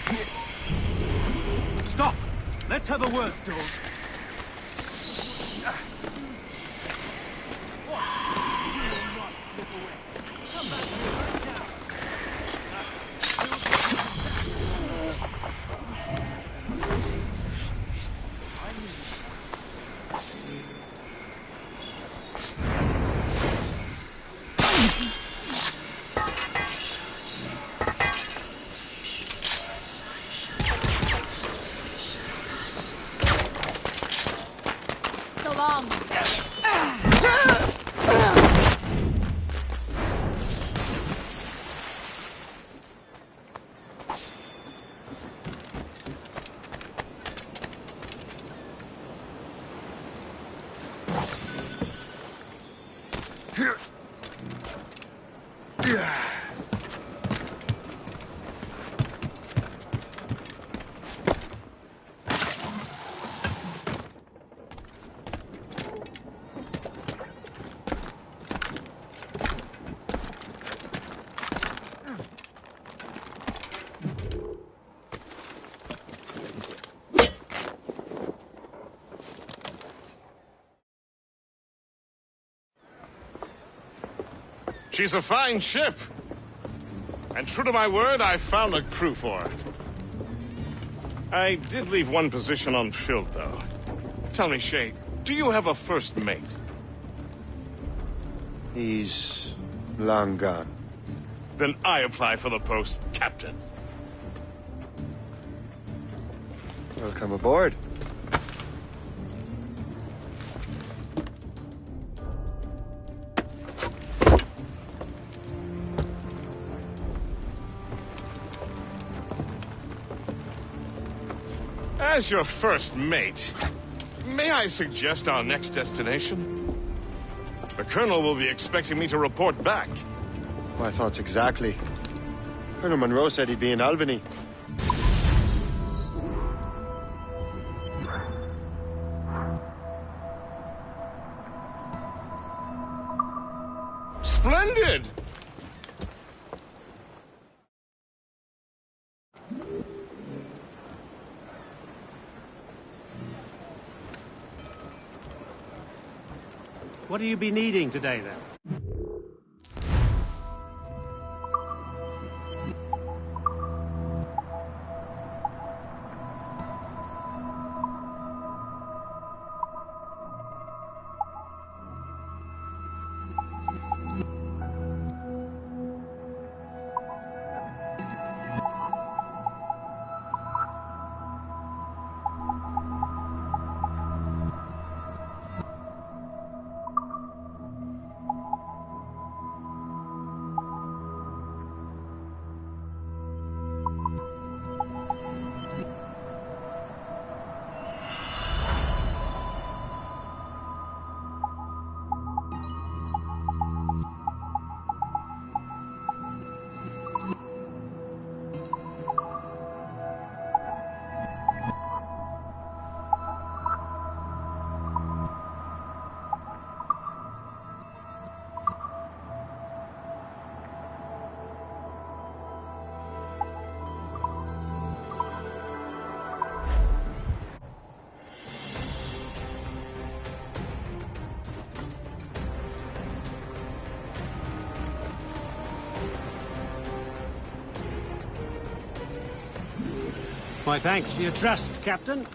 S6: it.
S2: Stop! Let's have a word, George.
S1: So long.
S10: She's a fine ship. And true to my word, I found a crew for her. I did leave one position unfilled, though. Tell me, Shay, do you have a first mate?
S3: He's long gone.
S10: Then I apply for the post, Captain.
S3: Welcome aboard.
S10: As your first mate, may I suggest our next destination? The Colonel will be expecting me to report back.
S3: My thoughts exactly. Colonel Monroe said he'd be in Albany.
S10: Splendid!
S9: What do you be needing today, then? My thanks for your trust, Captain.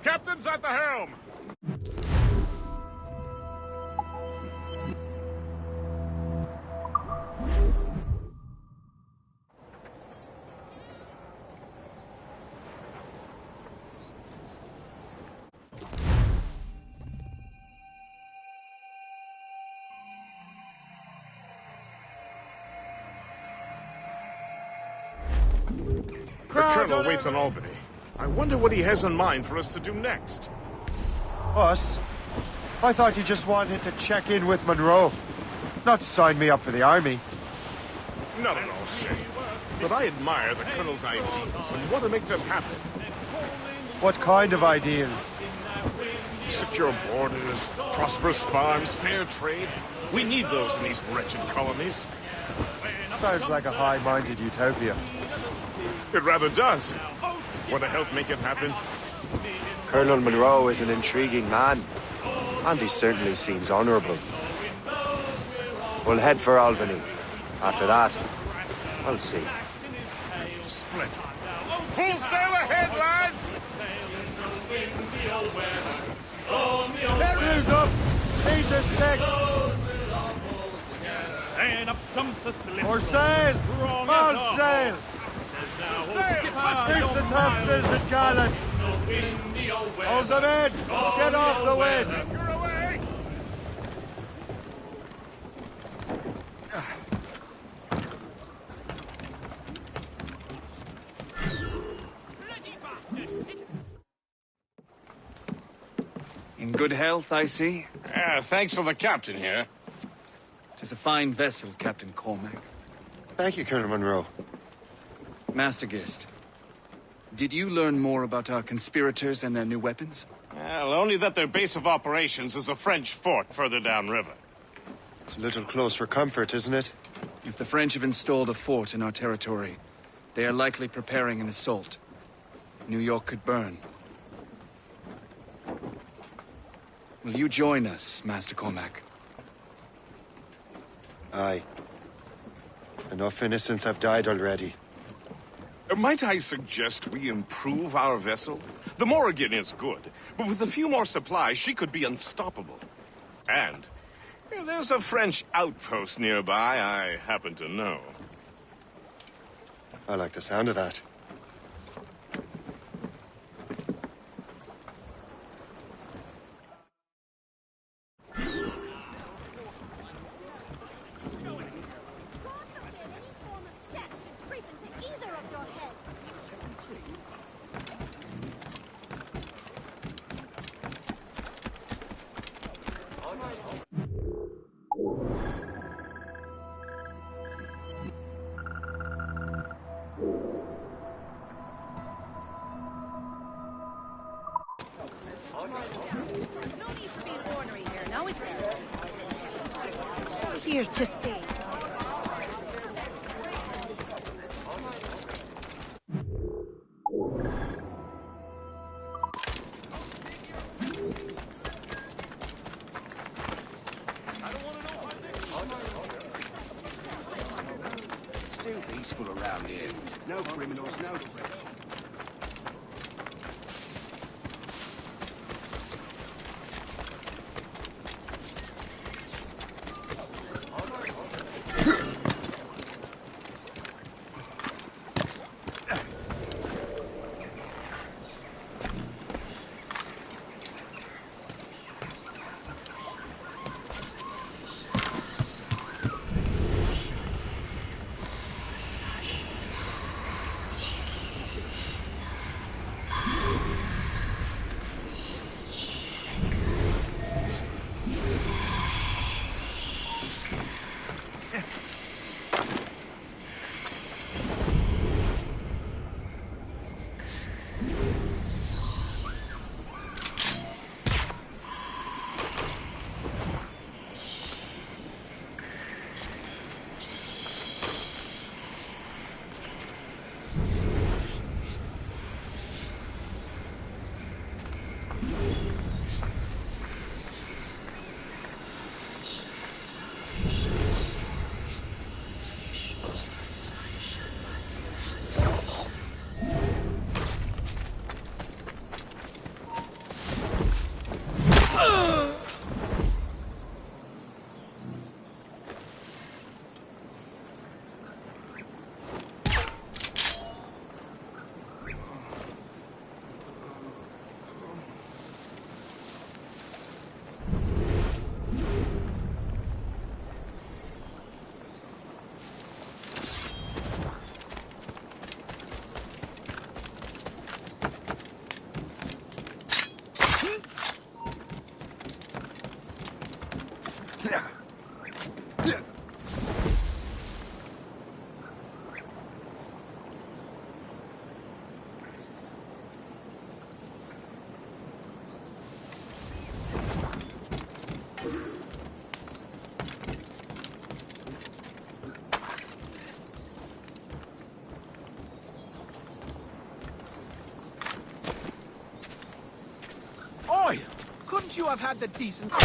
S10: Captain's at the helm! The Colonel waits in Albany. I wonder what he has in mind for us to do next.
S8: Us? I thought you just wanted to check in with Monroe. Not sign me up for the army.
S10: Not at all, Shay. But I admire the Colonel's ideals and want to make them happen.
S8: What kind of ideals?
S10: Secure borders, prosperous farms, fair trade. We need those in these wretched colonies.
S8: Sounds like a high-minded utopia.
S10: It rather does. Want to help make it happen?
S3: Colonel Monroe is an intriguing man, and he certainly seems honorable. We'll head for Albany. After that, I'll see.
S10: Split. Full sail ahead, lads!
S8: Cruise up! He's a six!
S6: And up jumps a slip.
S8: Or sail! On sail! Keep the topsails and gallants! Hold them in! Get off the wind!
S14: In good health, I see.
S10: Thanks to the captain here.
S14: 'Tis a fine vessel, Captain Cormac.
S3: Thank you, Colonel Monroe.
S14: Master Gist, did you learn more about our conspirators and their new weapons?
S10: Well, only that their base of operations is a French fort further downriver.
S3: It's a little close for comfort, isn't it?
S14: If the French have installed a fort in our territory, they are likely preparing an assault. New York could burn. Will you join us, Master Cormac?
S3: Aye. Enough innocents have died already.
S10: Might I suggest we improve our vessel? The Morrigan is good, but with a few more supplies, she could be unstoppable. And there's a French outpost nearby I happen to know.
S3: I like the sound of that.
S7: No need for being ornery here, now is there? Here to stay.
S4: Still peaceful around here. No criminals, no pressure.
S6: Oi! Couldn't you have had the decency?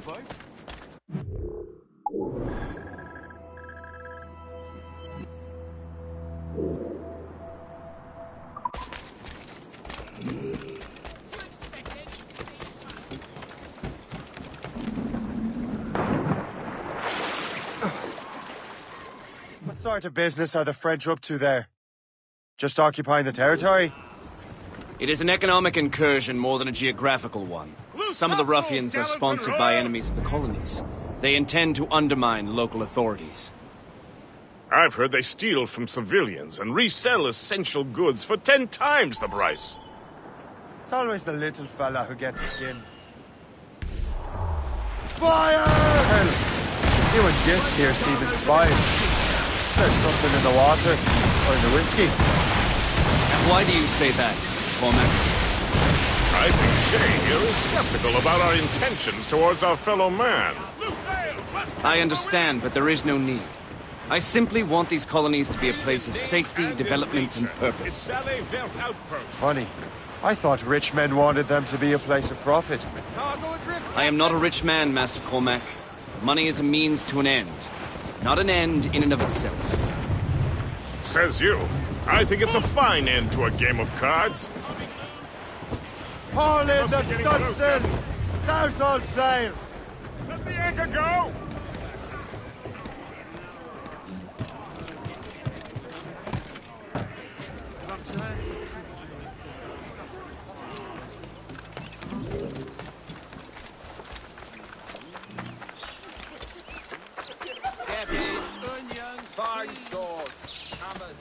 S8: What sort of business are the French up to there? Just occupying the territory?
S18: It is an economic incursion more than a geographical one. Some of the ruffians are sponsored by enemies of the colonies. They intend to undermine local authorities.
S10: I've heard they steal from civilians and resell essential goods for 10 times the price.
S8: It's always the little fella who gets skinned. Fire! Hell, you and Gist here seem inspired. Is there something in the water? Or in the whiskey?
S18: And why do you say that, Cormac?
S10: I think Shay here is skeptical about our intentions towards our fellow man.
S18: I understand, but there is no need. I simply want these colonies to be a place of safety, development, and purpose.
S8: Funny. I thought rich men wanted them to be a place of profit.
S18: I am not a rich man, Master Cormac. Money is a means to an end, not an end in and of itself.
S10: Says you. I think it's a fine end to a game of cards.
S8: Haul in the stunsails! There's all sail!
S10: Let the anchor go!
S6: Onions, fine sauce, hammers.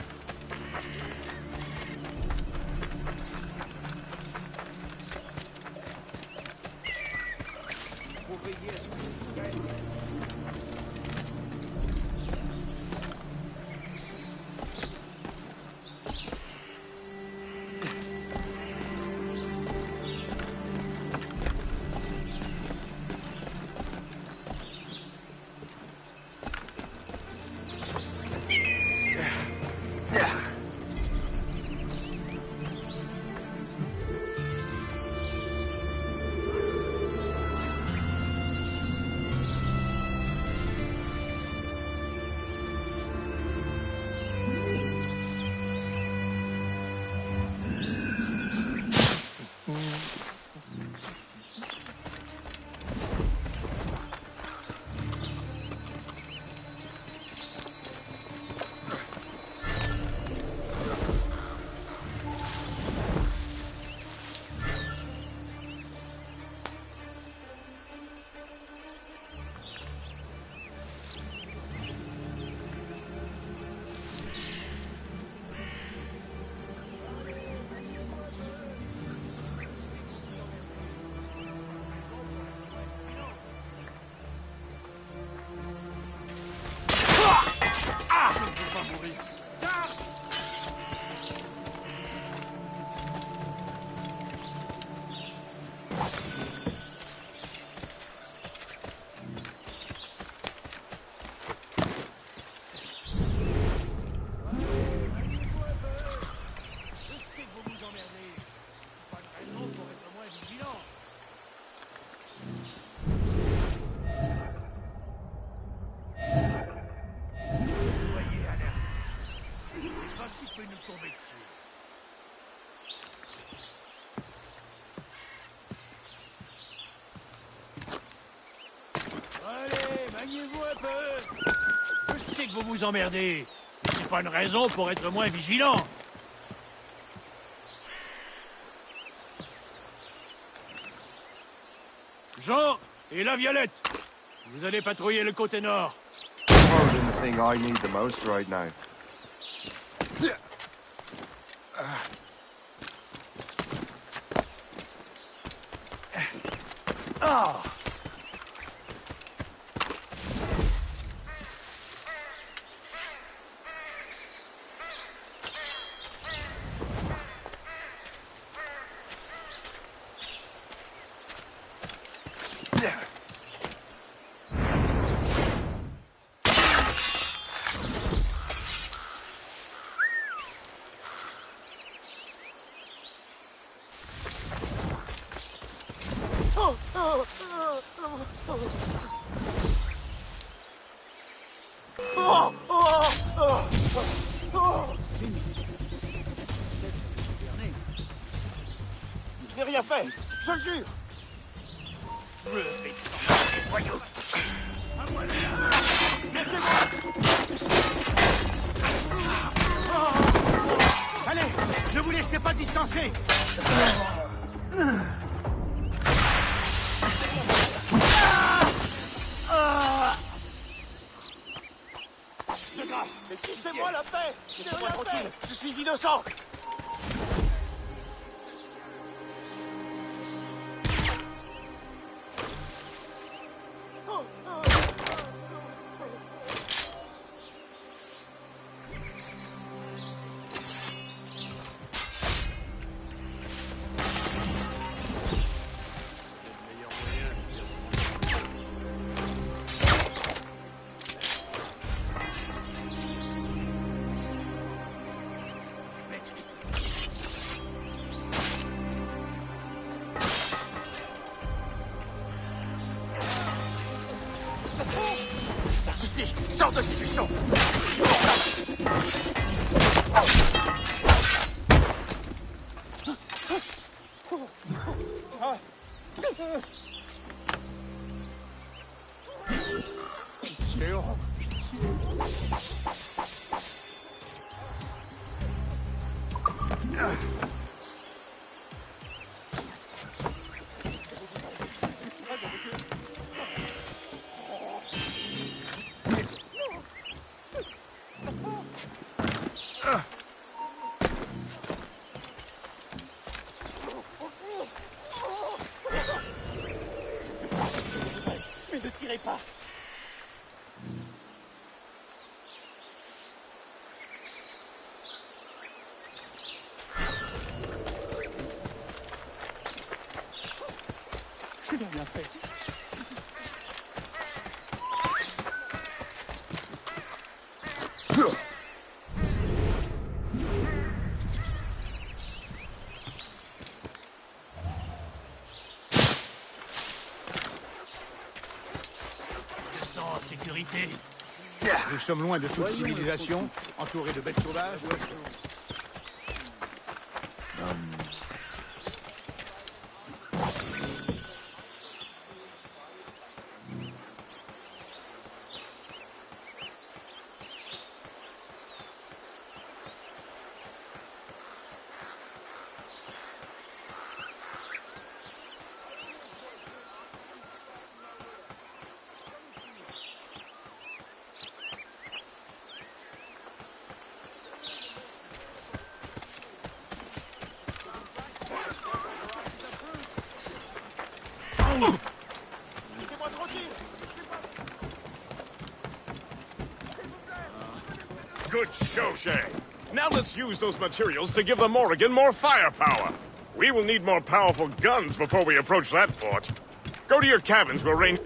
S2: Allez, maniez-vous un peu. Je sais que vous vous emmerdez, mais c'est pas une raison pour être moins vigilant. Jean et la Violette, vous allez patrouiller le côté nord.
S8: Holding the thing I need the most right now. Ah!
S6: rien fait. Je le jure. Je vais t'en voyou. À moi, allez, ne vous laissez pas distancer. De grâce, laissez-moi la paix. Laissez-moi tranquille, je suis innocent. Sors de ce buisson. Pitié, oh, mais ne tirez pas. Je n'ai rien fait. Sécurité. Nous sommes loin de toute civilisation, entourés de bêtes sauvages. Laissez-moi tranquille.
S10: Good show, Shay. Now let's use those materials to give the Morrigan more firepower. We will need more powerful guns before we approach that fort. Go to your cabins, we'll range...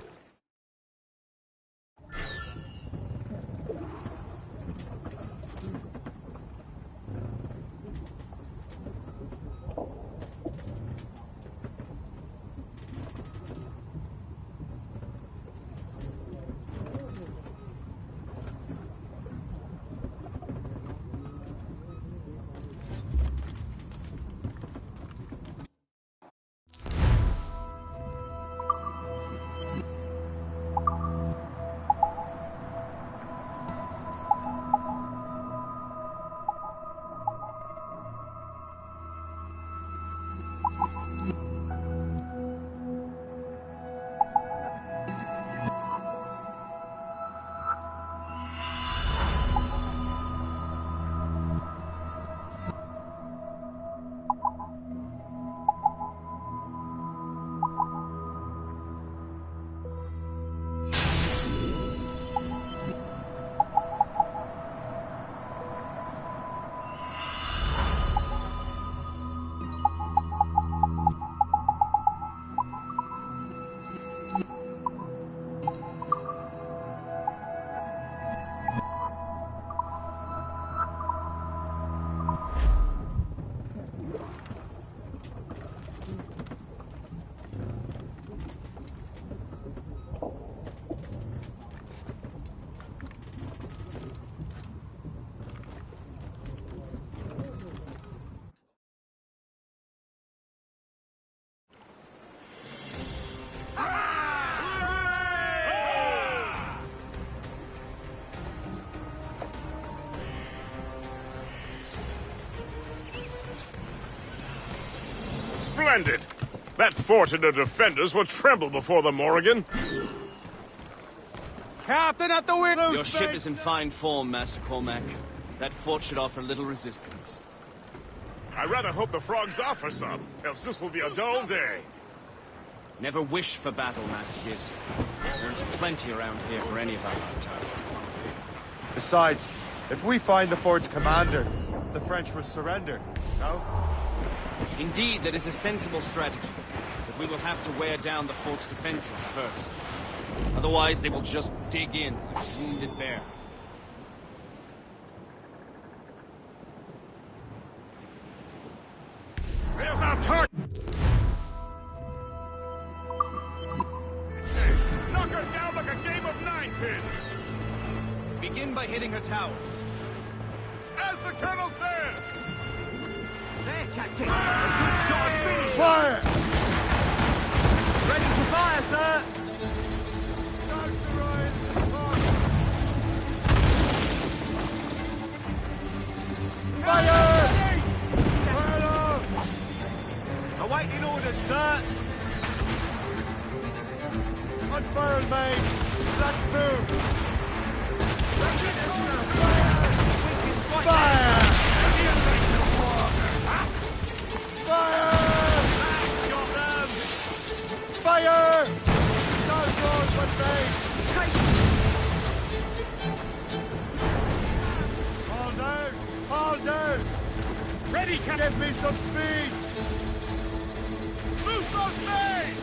S10: Splendid! That fort and the defenders will tremble before the Morrigan.
S4: Captain at the wheel!
S18: Your ship is in fine form, Master Cormac. That fort should offer little resistance.
S10: I rather hope the frogs offer some, else this will be a dull day.
S18: Never wish for battle, Master Gist. There's plenty around here for any of our lifetimes.
S8: Besides, if we find the fort's commander, the French will surrender, no?
S18: Indeed, that is a sensible strategy. But we will have to wear down the fort's defenses first. Otherwise, they will just dig in like a wounded bear.
S10: There's our target! Knock her down like a game of ninepins!
S18: Begin by hitting her towers.
S10: As the Colonel says!
S4: There, Captain! A good shot and finish!
S8: Fire!
S4: Ready to fire, sir!
S8: Fire!
S4: Awaiting orders, sir!
S8: Unfurl, mate! Let's move! Fire! Fire! Fire! No doors but mate! All down! All down!
S10: Ready, Captain!
S8: Give me some speed!
S10: Loose those mains!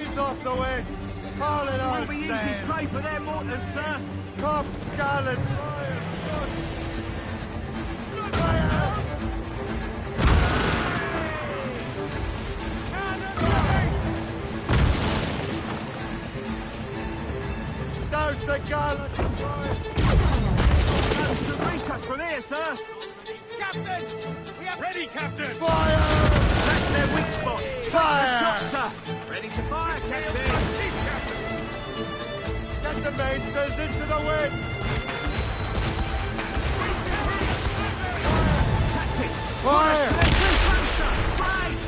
S8: Ease off the wind! All in all
S4: We'll be using
S8: sail!
S4: play for their mortars, sir!
S8: Tops, gallants, fire! Fire! Douse the gallant!
S4: Those can reach us from here, sir!
S10: Captain! We are ready, Captain!
S8: Fire!
S4: That's their weak spot!
S8: Fire!
S4: Shot, sir! Ready to fire, Captain!
S8: Get the mainsails into the wind!
S4: Captain!
S8: Fire!
S4: They're too close, sir! Right!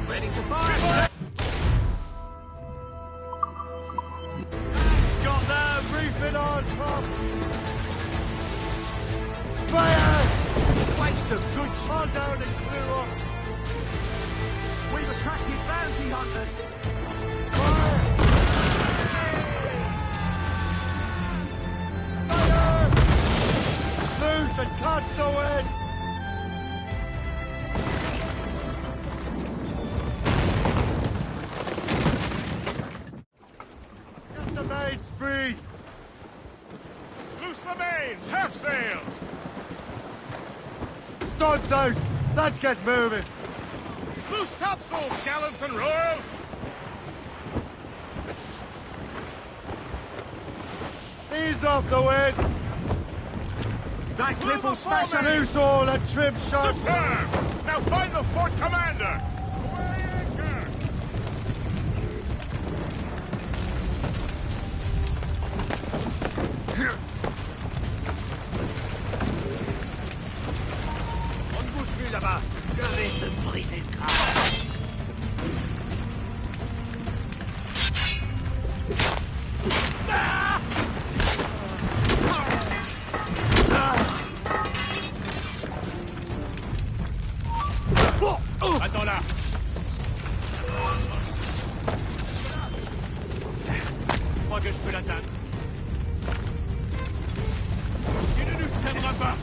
S4: Ready to fire!
S8: Got them! Reef it on, Pops! Fire!
S4: Waste them, good shot!
S8: All down and clear up!
S4: We've attracted bounty hunters!
S8: Fire! Fire! Loose and catch the wind! Get the mains free!
S10: Loose the mains! Half sails!
S8: Studs out! Let's get moving!
S10: Loose topsails, gallants and royals!
S8: Ease off the wind!
S4: That cliff will smash on
S8: Loose all and trim sharp!
S10: Superb! Now find the fort commander! Weigh anchor!
S4: On ne bouge plus là-bas! Je vais te briser le crâne!
S10: Attends là! Je crois que je peux l'atteindre. Tu ne nous sèmeras pas!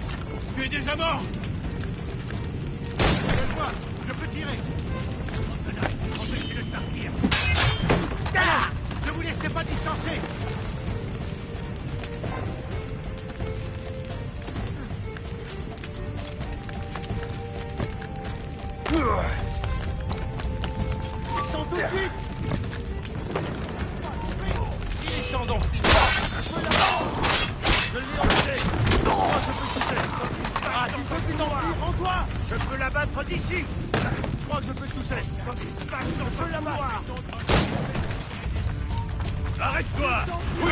S10: Tu es déjà mort!
S4: Aide-moi! Je peux tirer! Empêchez le tarpire! Ah! Ne vous laissez pas distancer! Ils sont tout de suite!
S10: Ils sont donc finis!
S4: Je l'ai enlevé! Moi, je peux toucher! Ah, tu peux plus non plus! Rends-toi! Je peux l'abattre d'ici! Je crois que je peux toucher! Je peux l'abattre!
S10: Arrête-toi! Oui!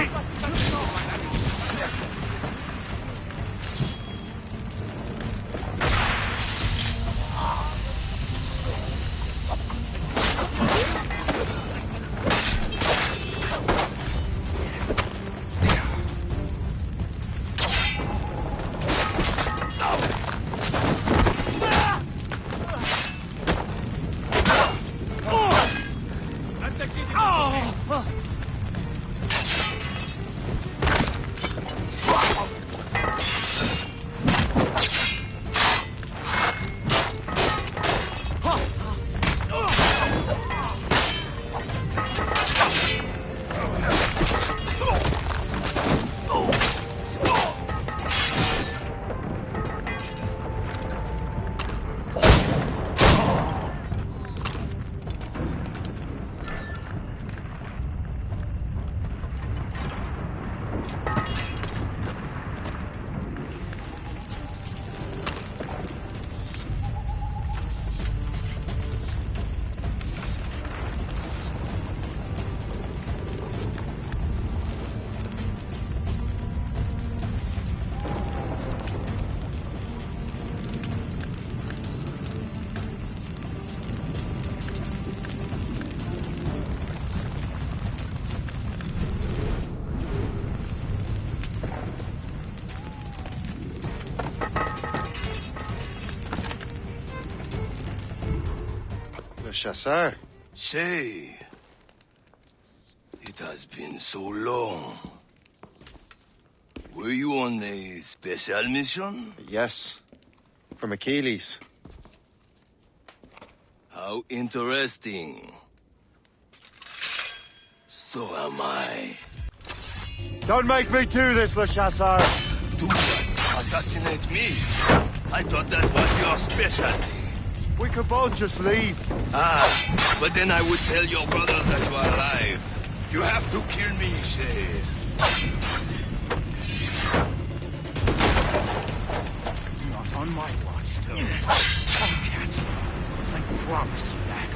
S3: Chasseur.
S5: Shay, it has been so long. Were you on a special mission?
S3: Yes, from Achilles.
S5: How interesting. So am I.
S8: Don't make me do this, Le Chasseur!
S5: Do what? Assassinate me? I thought that was your specialty.
S8: We could both just leave.
S5: Ah, but then I would tell your brothers that you are alive. You have to kill me, Shay.
S4: Not on my watch, Tony. I'll catch you. I promise you that.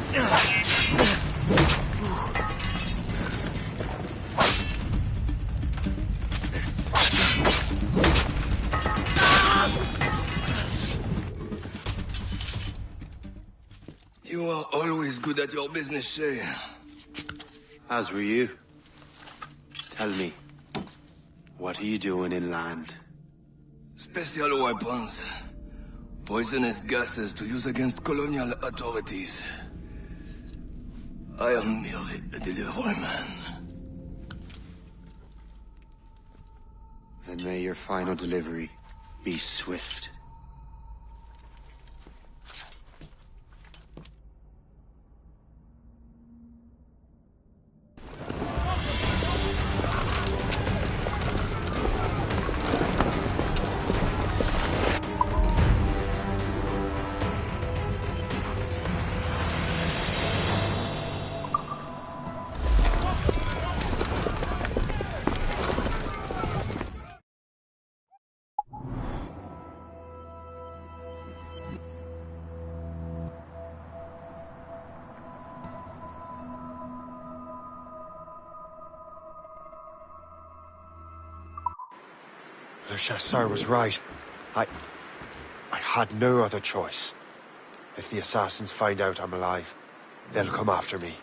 S5: You are always good at your business, Shay.
S3: As were you. Tell me, what are you doing inland?
S5: Special weapons. Poisonous gases to use against colonial authorities. I am merely a delivery man.
S3: Then may your final delivery be swift.
S8: Le Chasseur was right. I had no other choice. If the assassins find out I'm alive, they'll come after me.